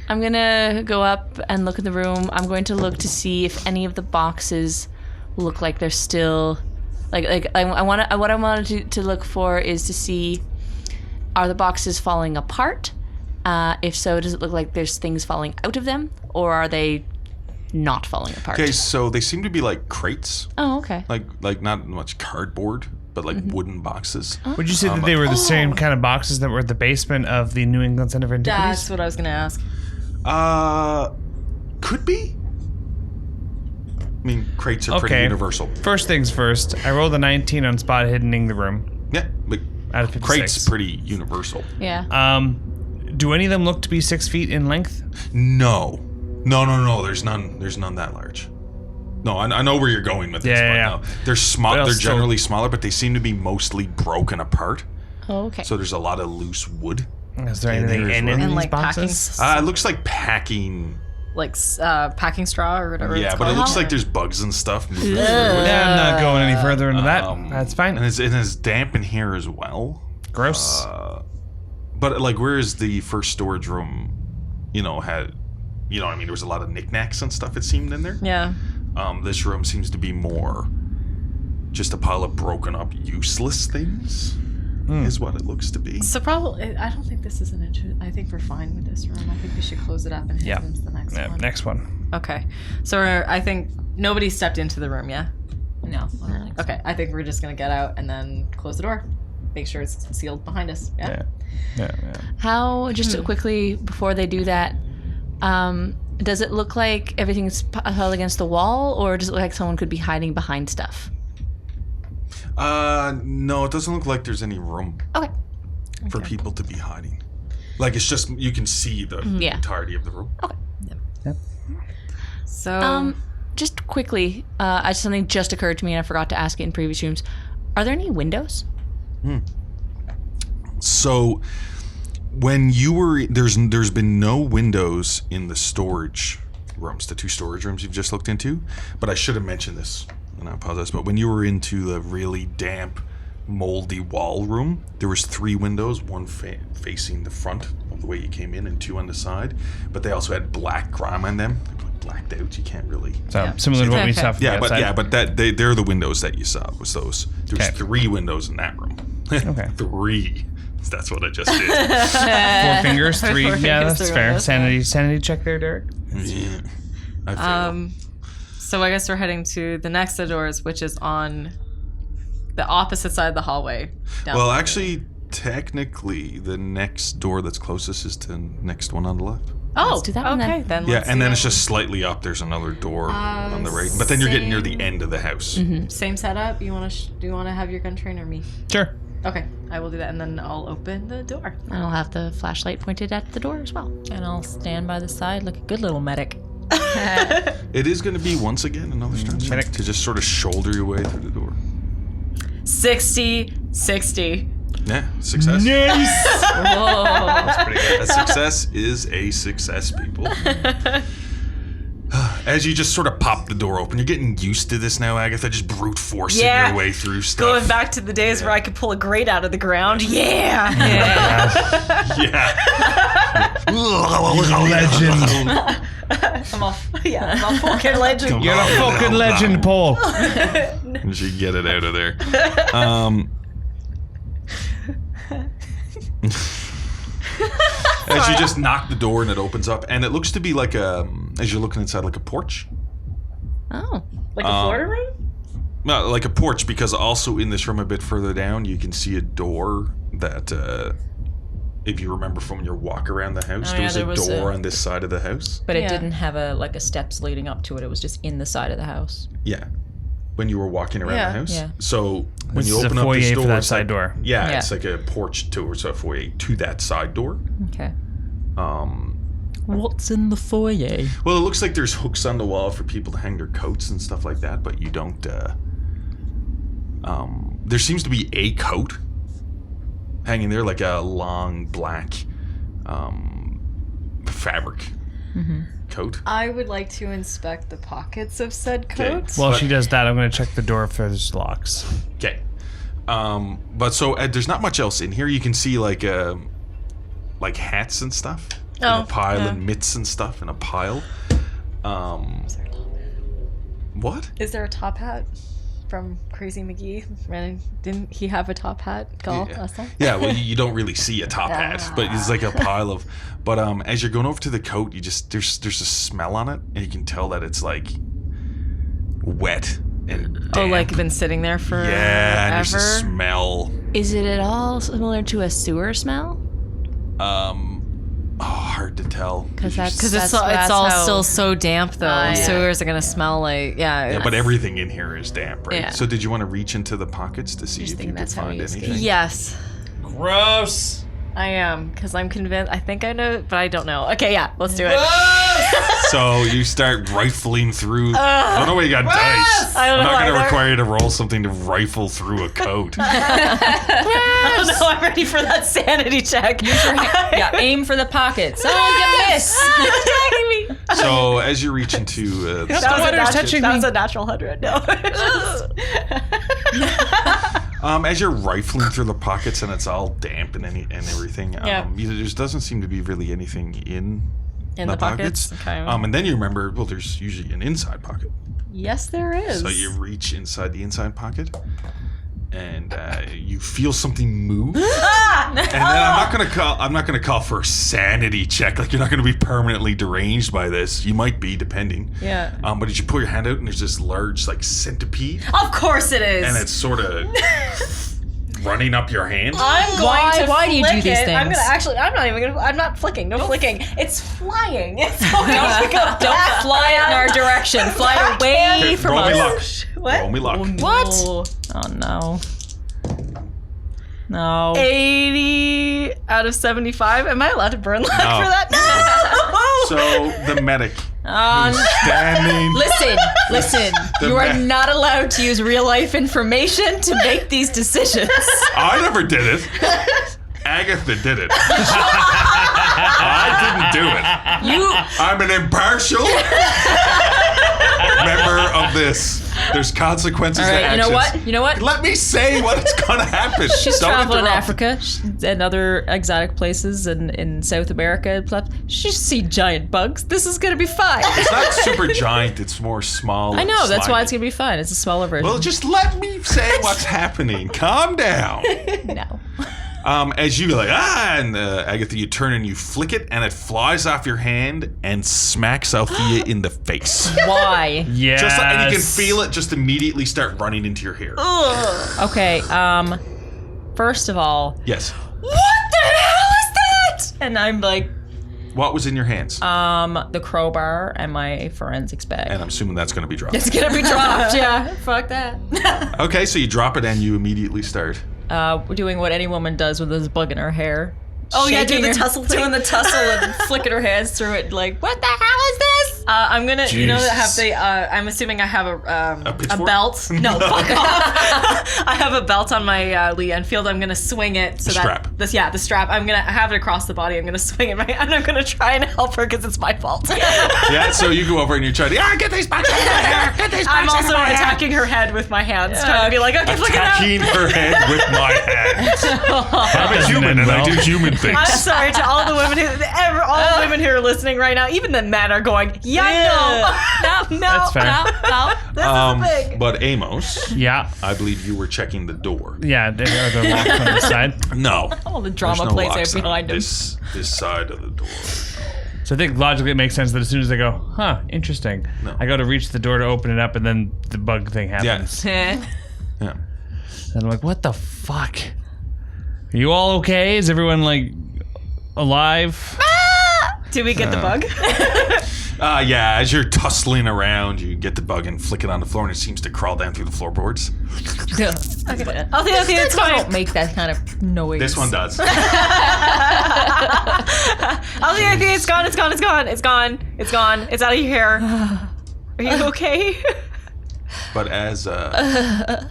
I'm gonna go up and look in the room. I'm going to look to see if any of the boxes look like they're still what I wanted to look for is to see, are the boxes falling apart? If so, does it look like there's things falling out of them, or are they not falling apart? Okay, so they seem to be like crates. Oh, okay. Like not much cardboard, but like wooden boxes. Would you say that they were the same kind of boxes that were at the basement of the New England Center for Antiquities? That's what I was going to ask. Could be. I mean, crates are pretty universal. First things first, I rolled a 19 on spot hiddening the room. Yeah, but Out of 56. crates pretty universal. Yeah. Do any of them look to be 6 feet in length? No. There's none that large. No, I know where you're going with this. Yeah. No. They're small. But They're still- generally smaller, but they seem to be mostly broken apart. Oh, okay. So there's a lot of loose wood. Is there In anything there as in well. any of And these like boxes? It looks like packing. packing straw or whatever. Yeah, it's but it called. looks like there's bugs and stuff moving through it. Yeah, I'm not going any further into that. That's fine. And it's damp in here as well. Gross. But like, whereas the first storage room, had, I mean, there was a lot of knickknacks and stuff. It seemed in there. Yeah. This room seems to be more just a pile of broken up, useless things. Is what it looks to be. So probably, I don't think this is an issue. I think we're fine with this room. I think we should close it up and head into the next one. Next one. Okay. So I think nobody stepped into the room, yeah? No. I don't think so. Okay. I think we're just going to get out and then close the door. Make sure it's sealed behind us. Yeah. Yeah. How, just quickly before they do that, does it look like everything's held against the wall, or does it look like someone could be hiding behind stuff? No, it doesn't look like there's any room Okay. for people to be hiding. Like, it's just, you can see the entirety of the room. So, Just quickly, something just occurred to me and I forgot to ask it in previous rooms. Are there any windows? So, when you were, there's been no windows in the storage rooms, the 2 storage rooms you've just looked into, but I should have mentioned this, and I apologize, but when you were into the really damp, moldy wall room, there was 3 windows, one facing the front of the way you came in and 2 on the side, but they also had black grime on them. They're blacked out, you can't really... So similar to what we saw from the outside. but they're the windows that you saw, was those. There's 3 windows in that room. Okay. 3. That's what I just did. 4 fingers, 3. Four Yeah, fingers, that's 3 fair. windows, Sanity check there, Derek. Yeah. I feel so I guess we're heading to the next of the doors, which is on the opposite side of the hallway. Well, actually, technically, the next door that's closest is the next one on the left. Oh, Let's do that one okay. then. Then Yeah, let's and do then that it's just slightly up. There's another door on the right, but then you're getting near the end of the house. one. Same setup. You want to? Do you want to have your gun trained or me? Sure. Okay, I will do that, and then I'll open the door. And I'll have the flashlight pointed at the door as well. And I'll stand by the side like a good little medic. It is going to be once again another strength check to just sort of shoulder your way through the door. 60. Yeah, success. Nice. Whoa. Pretty good. A success is a success, people. As you just sort of pop the door open, you're getting used to this now, Agatha, just brute forcing Yeah. your way through stuff. Going back to the days where I could pull a grate out of the ground. Yeah. Yeah. Legend. I'm a fucking legend. You're a fucking legend, Paul. You should get it out of there. As you just knock the door and it opens up, and it looks to be like as you're looking inside, like a porch. Oh. Like a Florida room? No, like a porch, because also in this room a bit further down, you can see a door that, if you remember from your walk around the house, there was a door on this side of the house. But it didn't have a steps leading up to it. It was just in the side of the house. Yeah. When you were walking around the house. Yeah. So when This you is a open up foyer this for door, that it's side like, door. Yeah, Yeah. it's like a porch towards a foyer to that side door. Okay. What's in the foyer? Well, it looks like there's hooks on the wall for people to hang their coats and stuff like that, but you don't. There seems to be a coat hanging there, like a long black fabric coat. I would like to inspect the pockets of said coat. While she does that, I'm going to check the door for there's locks. Okay. But so there's not much else in here. You can see like hats and stuff in a pile and mitts and stuff in a pile. What? Is there a top hat from Crazy McGee? Didn't he have a top hat last time? Yeah, well, you don't really see a top hat, but it's like a pile of. But as you're going over to the coat, you just there's a smell on it, and you can tell that it's like wet and damp. Oh, like been sitting there for and there's a smell. Is it at all similar to a sewer smell? Hard to tell. Because it's all still so damp though. Sewers are gonna smell like Yeah, but everything in here is damp, right? Yeah. So did you want to reach into the pockets to see if you could find anything? Yes, Gross. I am, because I'm convinced. I think I know, but I don't know. Okay, yeah, let's do it. So you start rifling through. I don't know why you got dice. I'm not going to require you to roll something to rifle through a coat. I don't know. I'm ready for that sanity check. Aim for the pockets. Oh, you miss. Attacking me. So as you reach into That was a natural 100. No. as you're rifling through the pockets and it's all damp and everything, there doesn't seem to be really anything in the pockets. Okay. And then you remember, well, there's usually an inside pocket. Yes, there is. So you reach inside the inside pocket, and you feel something move. And then I'm not gonna call for a sanity check. Like, you're not gonna be permanently deranged by this. You might be, depending. Yeah. But as you pull your hand out, and there's this large like centipede, Of course it is. and it's sort of running up your hand. I'm going to Why do you do flick these it. I'm things? gonna actually. I'm not flicking. No flicking. It's flying. It's going to go Don't back. fly in our direction. Fly away Okay, from roll me luck. us. What? Roll me luck. What? Oh no. No. 80 out of 75. Am I allowed to burn luck for that? No. So the medic who's standing. Listen. The You are ma- not allowed to use real life information to make these decisions. I never did it. Agatha did it. I didn't do it. I'm an impartial member of this. There's consequences All right, to actions. you know what? Let me say what's gonna happen. She's Don't traveled in interrupt. Africa and other exotic places in South America. She's seen giant bugs. This is gonna be fine. It's not super giant. It's more small. I know, that's why slimy. it's gonna be fine. It's a smaller version. Well, just let me say what's happening. Calm down. No. As you like, and Agatha, you turn and you flick it, and it flies off your hand and smacks Althea in the face. Why? Yes. Just like, and you can feel it just immediately start running into your hair. Okay, first of all, Yes. what the hell is that? And I'm like, What was in your hands? the crowbar and my forensics bag. And I'm assuming that's going to be dropped. It's gonna be dropped, yeah. Fuck that. Okay, so you drop it and you immediately start. Doing what any woman does when there's a bug in her hair. Oh yeah, Shaking doing the her- tussle thing. Doing the tussle and flicking her hands through it like, what the hell is this? I'm gonna, have Jesus. the. I'm assuming I have a pitchfork? belt. No, fuck off. I have a belt on my Lee Enfield. I'm gonna swing it so strap. the strap. I'm gonna have it across the body. I'm gonna swing it, and I'm gonna try and help her because it's my fault. Yeah, so you go over and you try to, get these bugs out of my hair! Get these bugs I'm out also of my hair! attacking her head with my hands, trying to be like, okay, flick it out. Attacking her head with my hands. I'm a human and I do human things. I'm sorry to all the women who are listening right now. Even the men are going, no. That's fair. This is big. But Amos, Yeah. I believe you were checking the door. Yeah, they're locked on the side. No. All the There's drama no plays locks out on behind him. this side of the door. So I think logically it makes sense that as soon as I go, interesting, No. I go to reach the door to open it up, and then the bug thing happens. Yeah. And I'm like, what the fuck? Are you all okay? Is everyone, like, alive? Do we get the bug? Yeah, as you're tussling around, you get the bug and flick it on the floor, and it seems to crawl down through the floorboards. Okay, it's fine. Don't make that kind of noise. This one does. Okay, it's gone. It's out of your hair. Are you okay? But as I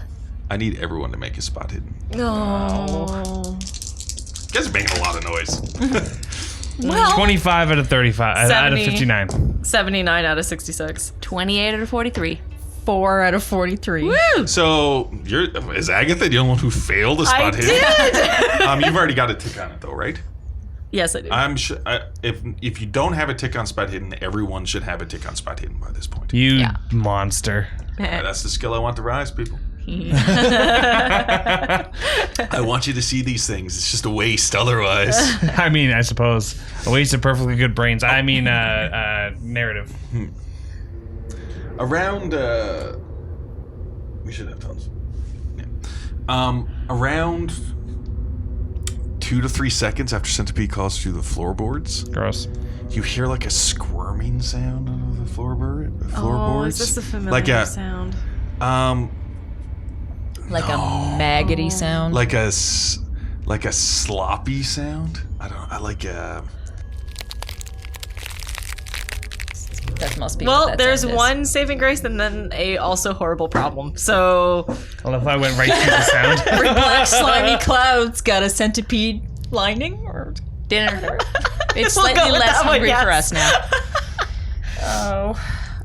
need everyone to make a spot hidden. No. You guys are making a lot of noise. Well, 25 out of 35. Out of 70. 59. 79 out of 66. 28 out of 43. 4 out of 43. So is Agatha the only one who failed a spot hidden? I did. You've already got a tick on it though, right? Yes, I do. I'm sure if you don't have a tick on spot hidden, everyone should have a tick on spot hidden by this point. You monster. That's the skill I want to rise, people. I want you to see these things. It's just a waste otherwise. I mean, I suppose a waste of perfectly good brains. I mean, narrative. Around, we should have tons. Yeah. Around 2 to 3 seconds after Centipede calls through the floorboards, Gross. you hear like a squirming sound out of the floorboards. Oh, is this a familiar sound? Like a maggoty sound. Like a sloppy sound. I don't know. I like a. That must be. Well, what that there's sound is. one saving grace and then a also horrible problem. So I love how I went right through the sound. Every black slimy cloud's got a centipede lining or dinner. It's slightly go with less that one, hungry yes. for us now.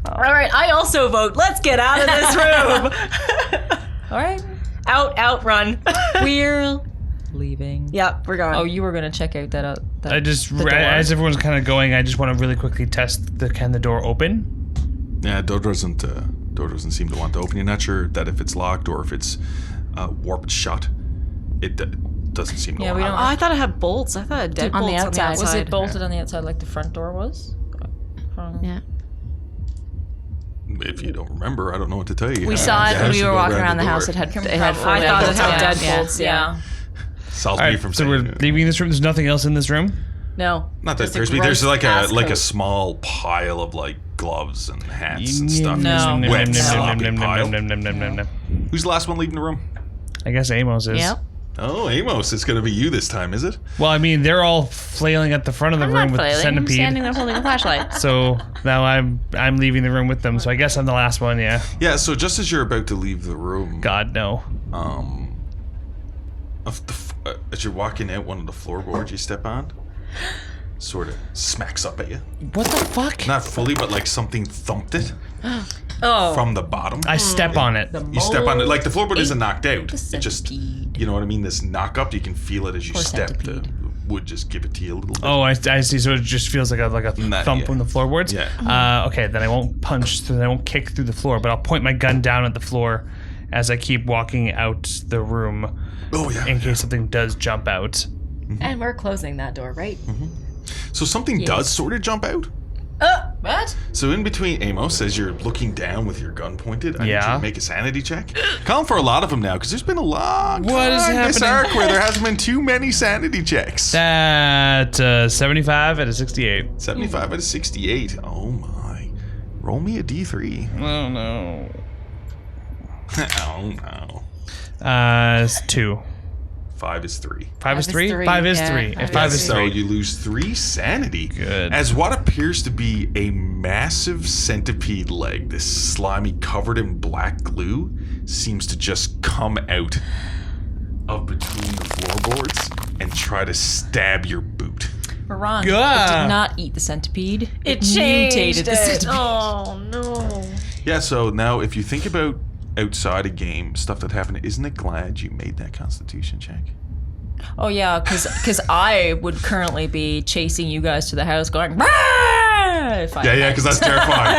all right, I also vote. Let's get out of this room. All right. Out, run. We're leaving. Yep, we're going. Oh, you were gonna check out that. I just, the door. as everyone's kind of going, I just want to really quickly test can the door open? Yeah, door doesn't seem to want to open. You're not sure that if it's locked or if it's warped shut. It doesn't seem to. Yeah, we allow don't- it. I thought it had bolts. I thought it had On the deadbolts outside. Was it bolted on the outside like the front door was? Yeah. If you don't remember, I don't know what to tell you. We saw it Yeah, when we should were go walking around around the door. house. It had I thought it had deadbolts. Yeah. Salts All me right, from so saying we're it. leaving this room. There's nothing else in this room? No. Not that Just a there's like gross a ass coat. small pile of like gloves and hats and stuff. No. Wet, sloppy pile. No. Who's the last one leaving the room? I guess Amos is. Yep. Oh, Amos, it's gonna be you this time, is it? Well, I mean, they're all flailing at the front of the I'm room not with the flailing. I'm centipede. standing there holding a flashlight. So now I'm leaving the room with them. So I guess I'm the last one. Yeah. Yeah. So just as you're about to leave the room, God no. as you're walking out, one of the floorboards you step on sort of smacks up at you. What the fuck? Not fully, but like something thumped it Oh. from the bottom. I step on it. You step on it, like the floorboard isn't knocked out. It just, centipede. you know what I mean? This knock up, you can feel it as you Poor step. The centipede. wood just give it to you a little bit. Oh, I see. So it just feels like a Nah, thump yeah. on the floorboards. Yeah. Okay, then I won't punch. Then I won't kick through the floor, but I'll point my gun down at the floor as I keep walking out the room. Oh, yeah. In case something does jump out. And we're closing that door, right? So something does sort of jump out. What? So in between, Amos, as you're looking down with your gun pointed, I need you Yeah. to make a sanity check. Calling for a lot of them now, because there's been a long What is time this happening? arc where there hasn't been too many sanity checks. At 75 out of 68. 75 out of 68. Oh my. Roll me a D3. Oh no. Oh no. It's 2. 5 is 3. 5 is is 3? three, 5 is yeah. 3. Five If 5 is So 3. you lose 3 sanity. Good. As what appears to be a massive centipede leg, this slimy, covered in black glue, seems to just come out of between the floorboards and try to stab your boot. Ron, Gah. it did not eat the centipede. It changed mutated the it. centipede. Oh no. Yeah, so now if you think about outside a game, stuff that happened, isn't it glad you made that constitution check? Oh yeah, because I would currently be chasing you guys to the house, going. "Rah!" If I Yeah, because that's terrifying.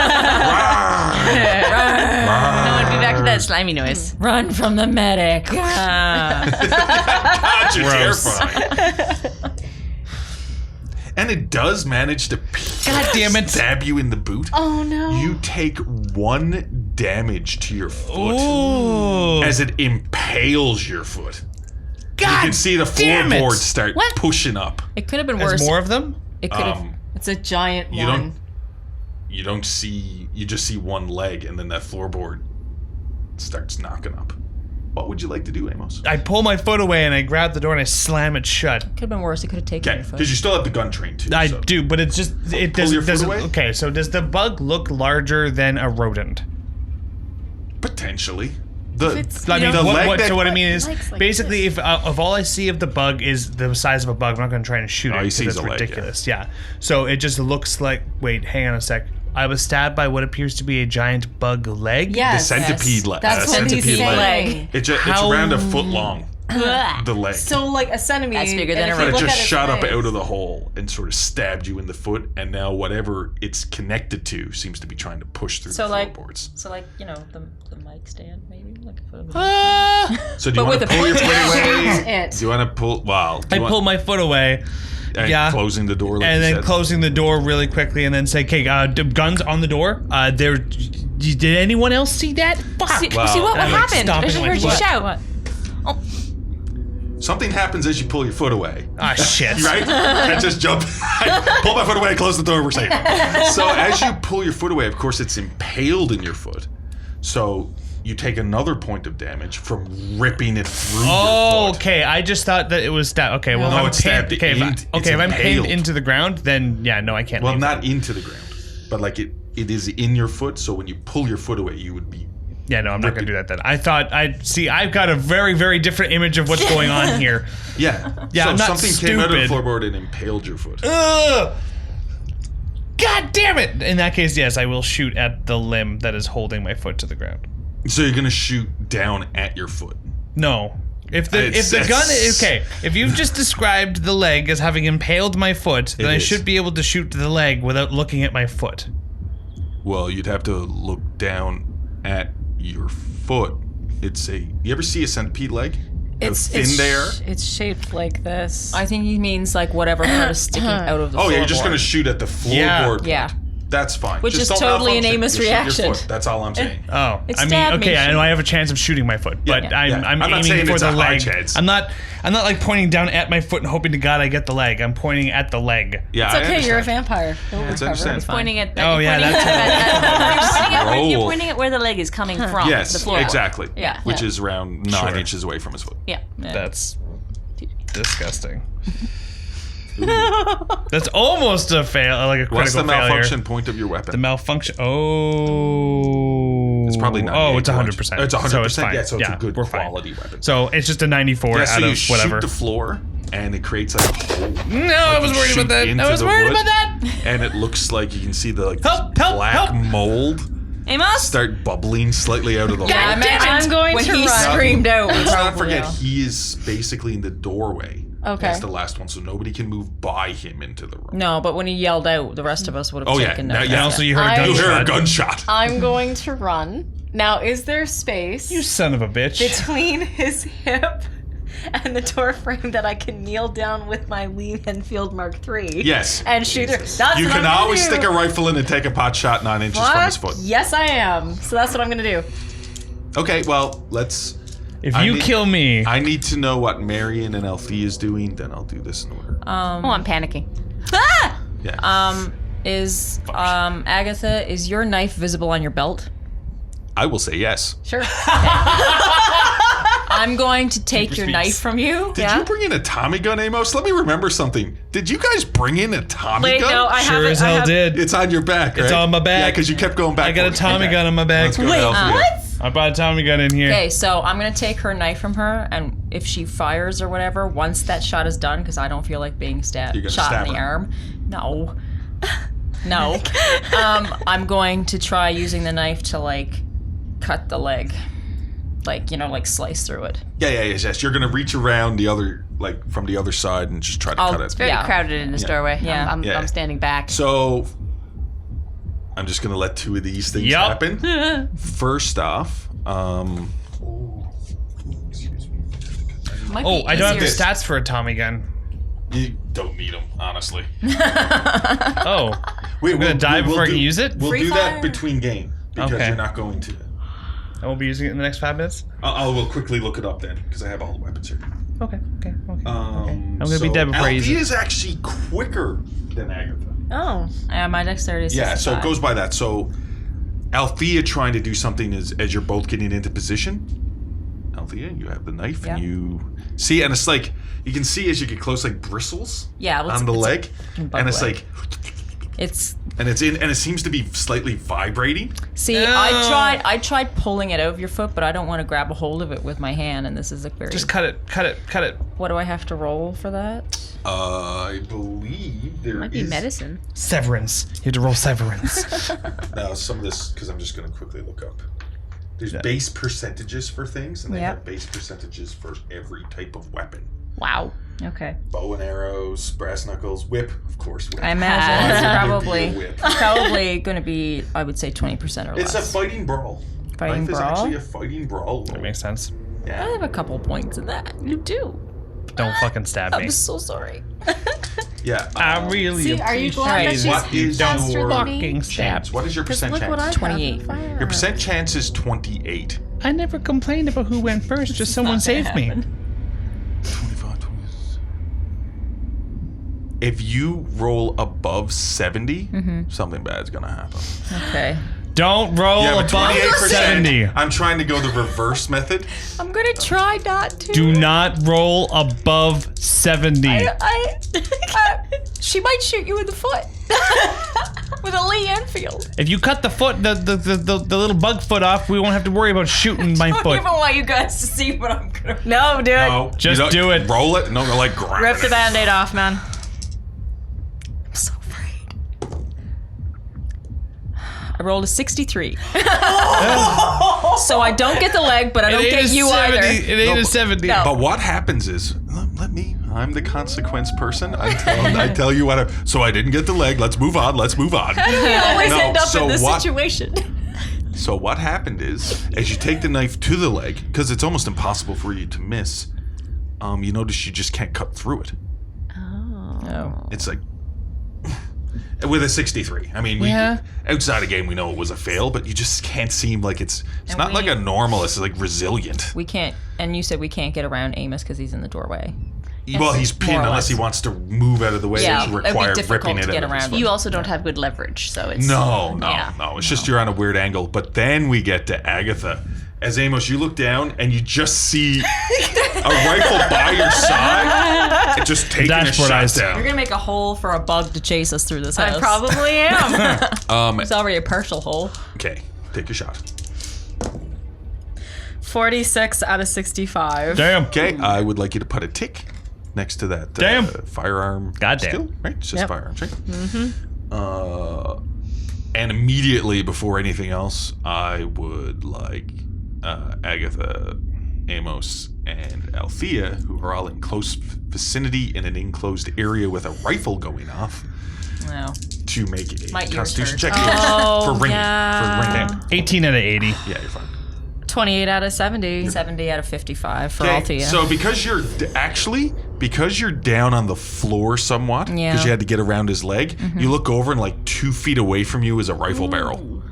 No, it'd be back to that slimy noise. Run from the medic. Ah. God, you're Gross. terrifying. And it does manage to God damn it. stab you in the boot. Oh no. You take 1 damage to your foot Ooh. as it impales your foot. God You can see the damn it. floorboards start What? pushing up. It could have been There's worse. more of them? It could have. It's a giant You one. don't see, you just see one leg, and then that floorboard starts knocking up. What would you like to do, Amos? I pull my foot away and I grab the door and I slam it shut. Could have been worse. It could have taken Okay, your foot. because you still have the gun trained too. I so. do, but it's just it Pull your foot doesn't. away? Okay, so does the bug look larger than a rodent? Potentially. The I mean, the leg that, so what I mean is Legs like basically if all I see of the bug is the size of a bug, I'm not going to try and shoot Oh, it he because sees it's a leg, yeah. ridiculous. Yeah. So it just looks like. Wait, hang on a sec. I was stabbed by what appears to be a giant bug leg. Yes. the centipede leg. That's what he's centipede saying. leg. It's How- around a foot long. the leg. So like a centipede. That's bigger than and a if you But it look just at its shot up legs- out of the hole and sort of stabbed you in the foot, and now whatever it's connected to seems to be trying to push through So the like, floorboards. the mic stand maybe, like a foot of So do you want to with a pull your point. foot away? It. Do you want to pull? Wow. I pull my foot away. Yeah. Closing the door. Like And you then said. closing the door really quickly, and then say, "Okay, guns on the door." Did anyone else see that? Fuck. See, Wow. see what I'm, like, happened? I stomping just my heard you foot. shout. Something happens as you pull your foot away. Ah, shit. Right? I just jump. I pull my foot away, close the door, we're safe. So as you pull your foot away, of course, it's impaled in your foot. So you take another point of damage from ripping it through Oh, your foot. okay. I just thought that it was stabbed. Okay, well, No, if I'm it's stabbed pinned, okay, in- it's if I'm pinned impaled. into the ground, then yeah, no, I can't. Well, leave. not into the ground, but like it is in your foot. So when you pull your foot away, you would be. Yeah, no, I'm not gonna do that then. I thought I've got a very, very different image of what's going on here. Yeah. Yeah, So I'm not something came out of the stupid. floorboard and impaled your foot. Ugh! God damn it! In that case, yes, I will shoot at the limb that is holding my foot to the ground. So you're gonna shoot down at your foot. No. If the It's- gun is okay, if you've just described the leg as having impaled my foot, then I is. should be able to shoot the leg without looking at my foot. Well, you'd have to look down at your foot. You ever see a centipede leg? How thin they are? It's shaped like this. I think he means like whatever part is sticking out of the Oh, you're just floorboard. gonna shoot at the floorboard. Yeah. That's fine. Which Just is don't totally an malfunction. Amos You shoot your reaction. foot. That's all I'm saying. Oh, It I mean, stabbed me, okay, I shoot. know I have a chance of shooting my foot, but Yeah, I'm yeah. I'm not aiming saying for it's the a high leg. chance. I'm not like pointing down at my foot and hoping to God I get the leg. I'm pointing at the leg. Yeah, It's I okay, you're a understand. vampire. It'll It's recover. understandable. Pointing at. Oh, yeah, pointing that's you're Roll. pointing at where the leg is coming from. Yes, the floor. exactly. Yeah. Which is around 9 Sure. inches away from his foot. Yeah. That's disgusting. That's almost a fail, like a critical What's the malfunction failure. point of your weapon? The malfunction. Oh, It's probably 98. Oh, it's 100%. It's 100%. So it's fine. Yeah, so it's a good we're fine. quality weapon. So it's just a 94 Yeah, so out you of whatever. shoot the floor, and it creates like a hole. No, I was you worried about shoot that. into I was the worried wood. about that. And it looks like you can see the like Help, this help, black help. mold Amos. start bubbling slightly out of the Yeah, hole. imagine I'm going when to he run. screamed out. Let's not probably, forget, yeah. he is basically in the doorway. Okay. That's the last one, so nobody can move by him into the room. No, but when he yelled out, the rest of us would have Oh, yeah. taken Now- notice. yeah. And also, you heard a I- You hear a gunshot. gunshot. I'm going to run. Now, is there space You son of a bitch. between his hip and the door frame that I can kneel down with my Lee Enfield Mark III? Yes. And shoot her. That's You what can I'm gonna always do. stick a rifle in and take a pot shot 9 inches from his Fuck, foot. yes, I am. So that's what I'm gonna do. Okay, well, let's... If I you need- kill me, I need to know what Marion and Althea is doing, then I'll do this in order. Oh, I'm panicking. Ah! Yeah. Agatha, is your knife visible on your belt? I will say yes. Sure. I'm going to take your speaks. knife from you. Did you bring in a Tommy gun, Amos? Let me remember something. Did you guys bring in a Tommy Wait, gun? no, I sure haven't. as I hell have, did. It's on your back, right? It's on my back. Yeah, because you kept going back. I got a for it. Tommy Okay. gun in my bag. Let's go to Althea. I brought a Tommy gun in here. Okay, so I'm gonna take her knife from her, and if she fires or whatever, once that shot is done, because I don't feel like being You're gonna shot stab in the her. arm. No. No. I'm going to try using the knife to like cut the leg. Like, like slice through it. Yes. You're gonna reach around the other, like from the other side, and just try to cut It's it. very Yeah. crowded in this doorway. Yeah. I'm Yeah. standing back. So, I'm just gonna let 2 of these things Yup. happen. First off, Might Oh, be I don't have the easier. stats for a Tommy gun. you don't need them, honestly. Oh, Wait, I'm gonna die before I can use it? We'll Free do that fire. between game because Okay. you're not going to. I won't be using it in the next 5 minutes. I will quickly look it up then because I have all the weapons here. Okay. I'm gonna be dead before I use it. is actually quicker than Agatha. Oh. Yeah, my dexterity is Yeah, so it 65. goes by that. So Althea trying to do something as you're both getting into position. Althea, you have the knife Yeah. and you see, and it's like you can see as you get close, like bristles Yeah, well, on the leg, bug and it's leg. like, It's and it's in, and it seems to be slightly vibrating. see, I tried pulling it out of your foot, but I don't want to grab a hold of it with my hand, and this is a very. Just cut it. What do I have to roll for that? I believe there Might be medicine. Severance. You have to roll severance. Now some of this because I'm just going to quickly look up. There's base percentages for things, and they Yep. have base percentages for every type of weapon. Wow. Okay. Bow and arrows, brass knuckles, whip, of course. Whip. I imagine it's Why wouldn't there be a probably whip? probably going to be, I would say, 20% or It's less. a fighting brawl. Fighting Life is brawl? actually a fighting brawl. That makes sense. I Yeah. have a couple points in that. You do. Don't fucking stab me. I'm so sorry. Yeah. I really See, are you glad that appreciate she's it. What is faster your than me? fucking stab? chance? What is your percent Look what I chance? have 28. in firearms. Your percent chance is 28. I never complained about who went first. Just someone saved me. 25, 20. If you roll above 70, something bad's gonna happen. Okay. Don't roll Yeah, but above 28%. 70. I'm trying to go the reverse method. I'm going to try not to. Do not roll above 70. She might shoot you in the foot with a Lee Enfield. If you cut the foot, the little bug foot off, we won't have to worry about shooting my I don't foot. even want you guys to see what I'm gonna. No, do it. No, Just you don't- do it. Roll it. No, like grab Rip it. the band-aid off, man. I'm so afraid. I rolled a 63. So I don't get the leg, but I don't get you either. It ain't a 70. No. But what happens is, let me. I'm the consequence person. I tell you what. So I didn't get the leg. Let's move on. We always No, end up so in this what- situation. So what happened is, as you take the knife to the leg, because it's almost impossible for you to miss, you notice you just can't cut through it. Oh. It's like with a 63. I mean, outside a game we know it was a fail, but you just can't seem like it's And not we- like a normal. It's like resilient. We can't, and you said we can't get around Amos because he's in the doorway. Well, he's pinned more or unless he less. wants to move out of the way. Yeah, It it'd be require difficult ripping to it get out of his around. foot. You also don't have good leverage, so it's No. Yeah. It's just you're on a weird angle. But then we get to Agatha. As Amos, you look down and you just see a rifle by your side. It just taking a Dashboard shot eyes. You're down. gonna make a hole for a bug to chase us through this house. I probably am. It's already a partial hole. Okay, take a shot. 46 out of 65. Damn. Okay, I would like you to put a tick next to that Damn. firearm Goddamn. skill, right? It's just Yep. firearms, right? Mm-hmm. And immediately before anything else, I would like Agatha, Amos, and Althea, who are all in close vicinity in an enclosed area with a rifle going off, No. to make a My ears constitution hurt. check Oh, for ringing. yeah. For ringing. 18 out of 80. Yeah, you're fine. 28 out of 70. 70 out of 55 for Okay, Althea. so because you're down on the floor somewhat, because Yeah. you had to get around his leg, you look over and like 2 feet away from you is a rifle barrel,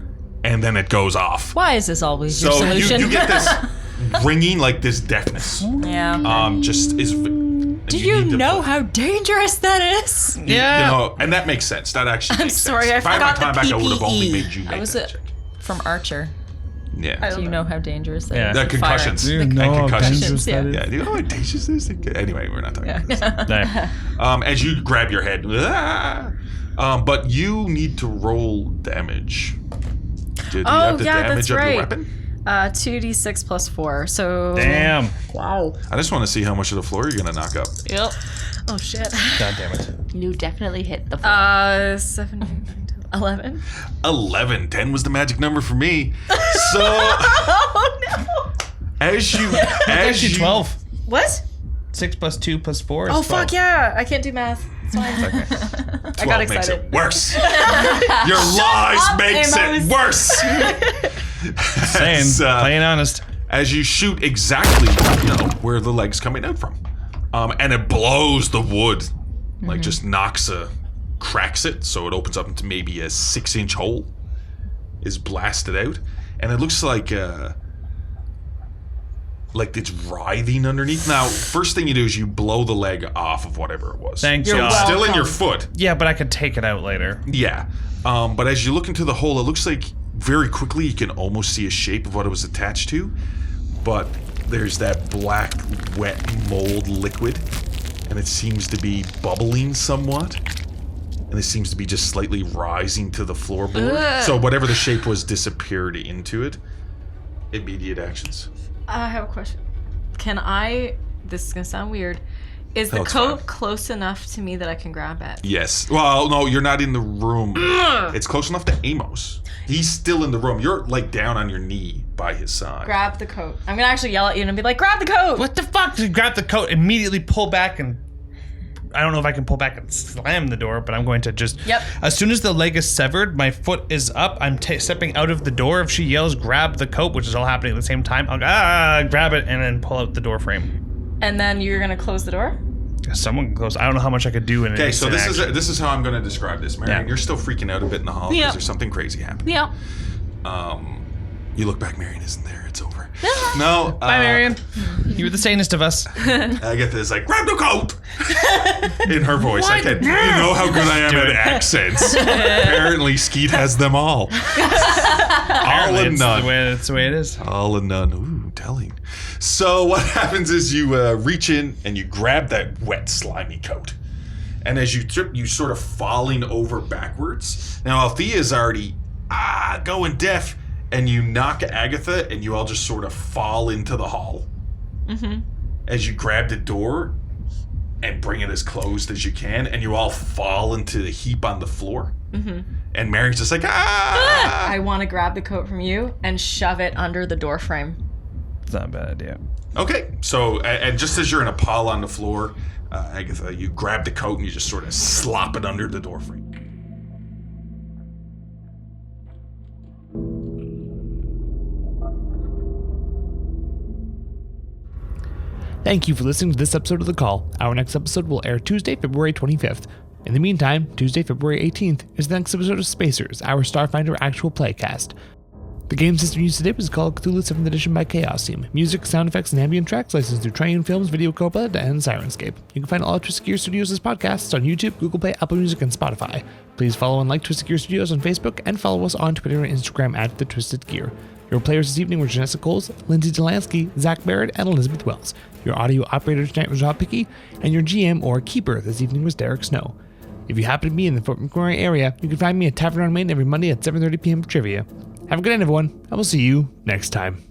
and then it goes off. Why is this always your So solution? you get this ringing, like this deafness. yeah. Just is. Do you know how dangerous that is? Yeah. You know, and that makes sense. That actually makes sorry, sense. I If I had my forgot the time back, I would have only PPE. made you make was that it? check. From Archer. Yeah. Do you know how dangerous that Yeah. is? The with concussions. fire? And concussions. yeah. Yeah, do you know how dangerous this is? Anyway, we're not talking about this. Damn. As you grab your head, but you need to roll damage. Do you have the damage that's of right. your weapon? 2d6 plus 4. So. Damn. Wow. I just want to see how much of the floor you're gonna knock up. Yep. Oh, shit. God damn it. You definitely hit the floor. 7, 11. 11. 10 was the magic number for me. So Oh, no. as you Actually, 12. What? 6 plus 2 plus 4 is Oh, 12. fuck yeah. I can't do math. It's fine. I got 12 makes excited. it worse. Your lies makes it Amos. worse. Saying, As, plain honest. as you shoot exactly, where the leg's coming out from, and it blows the wood, like just cracks it, so it opens up into maybe a 6-inch hole, is blasted out, and it looks like it's writhing underneath. Now, first thing you do is you blow the leg off of whatever it was. Thank so God. it's still in your foot. Yeah, but I could take it out later. Yeah. But as you look into the hole, it looks like very quickly you can almost see a shape of what it was attached to. But there's that black, wet mold liquid, and it seems to be bubbling somewhat. And it seems to be just slightly rising to the floorboard. Ugh. So whatever the shape was disappeared into it. Immediate actions. I have a question. Can I, this is going to sound weird, Is the No, it's coat fine. close enough to me that I can grab it? Yes. Well, no, you're not in the room. It's close enough to Amos. He's still in the room. You're like down on your knee by his side. Grab the coat. I'm gonna actually yell at you and be like, grab the coat! What the fuck? Just grab the coat, immediately pull back, and I don't know if I can pull back and slam the door, but I'm going to just. Yep. As soon as the leg is severed, my foot is up. I'm stepping out of the door. If she yells, grab the coat, which is all happening at the same time, I'll grab it and then pull out the door frame. And then you're gonna close the door? Someone can close. I don't know how much I could do in an Okay, so instant action. this is how I'm going to describe this, Marion. Yeah. You're still freaking out a bit in the hall because Yeah. there's something crazy happening. Yeah. You look back, Marion isn't there. It's over. No. Bye, Marion. You were the sanest of us. Agatha's like, grab the coat! In her voice. I can't. You know how good I am at accents. Apparently, Skeet has them all. All and none. That's the way it is. All and none. Ooh, telling. So what happens is you reach in and you grab that wet, slimy coat. And as you trip, you sort of falling over backwards. Now, Althea's already going deaf. And you knock Agatha and you all just sort of fall into the hall. Mm-hmm. As you grab the door and bring it as closed as you can. And you all fall into the heap on the floor. Mm-hmm. And Mary's just like, I want to grab the coat from you and shove it under the door frame. It's not a bad idea. Okay, so, and just as you're in a pile on the floor, Agatha, you grab the coat and you just sort of slop it under the doorframe. Thank you for listening to this episode of The Call. Our next episode will air Tuesday, February 25th. In the meantime, Tuesday, February 18th is the next episode of Spacers, our Starfinder actual playcast. The game system used today was called Cthulhu 7th Edition by Chaos Team. Music, sound effects, and ambient tracks licensed through Triune Films, Video Copilot, and Sirenscape. You can find all of Twisted Gear Studios' podcasts on YouTube, Google Play, Apple Music, and Spotify. Please follow and like Twisted Gear Studios on Facebook, and follow us on Twitter and Instagram at The Twisted Gear. Your players this evening were Janessa Coles, Lindsay Delansky, Zach Barrett, and Elizabeth Wells. Your audio operator tonight was Rob Pickey, and your GM or keeper this evening was Derek Snow. If you happen to be in the Fort McMurray area, you can find me at Tavern on Main every Monday at 7:30 p.m. for trivia. Have a good night, everyone. I will see you next time.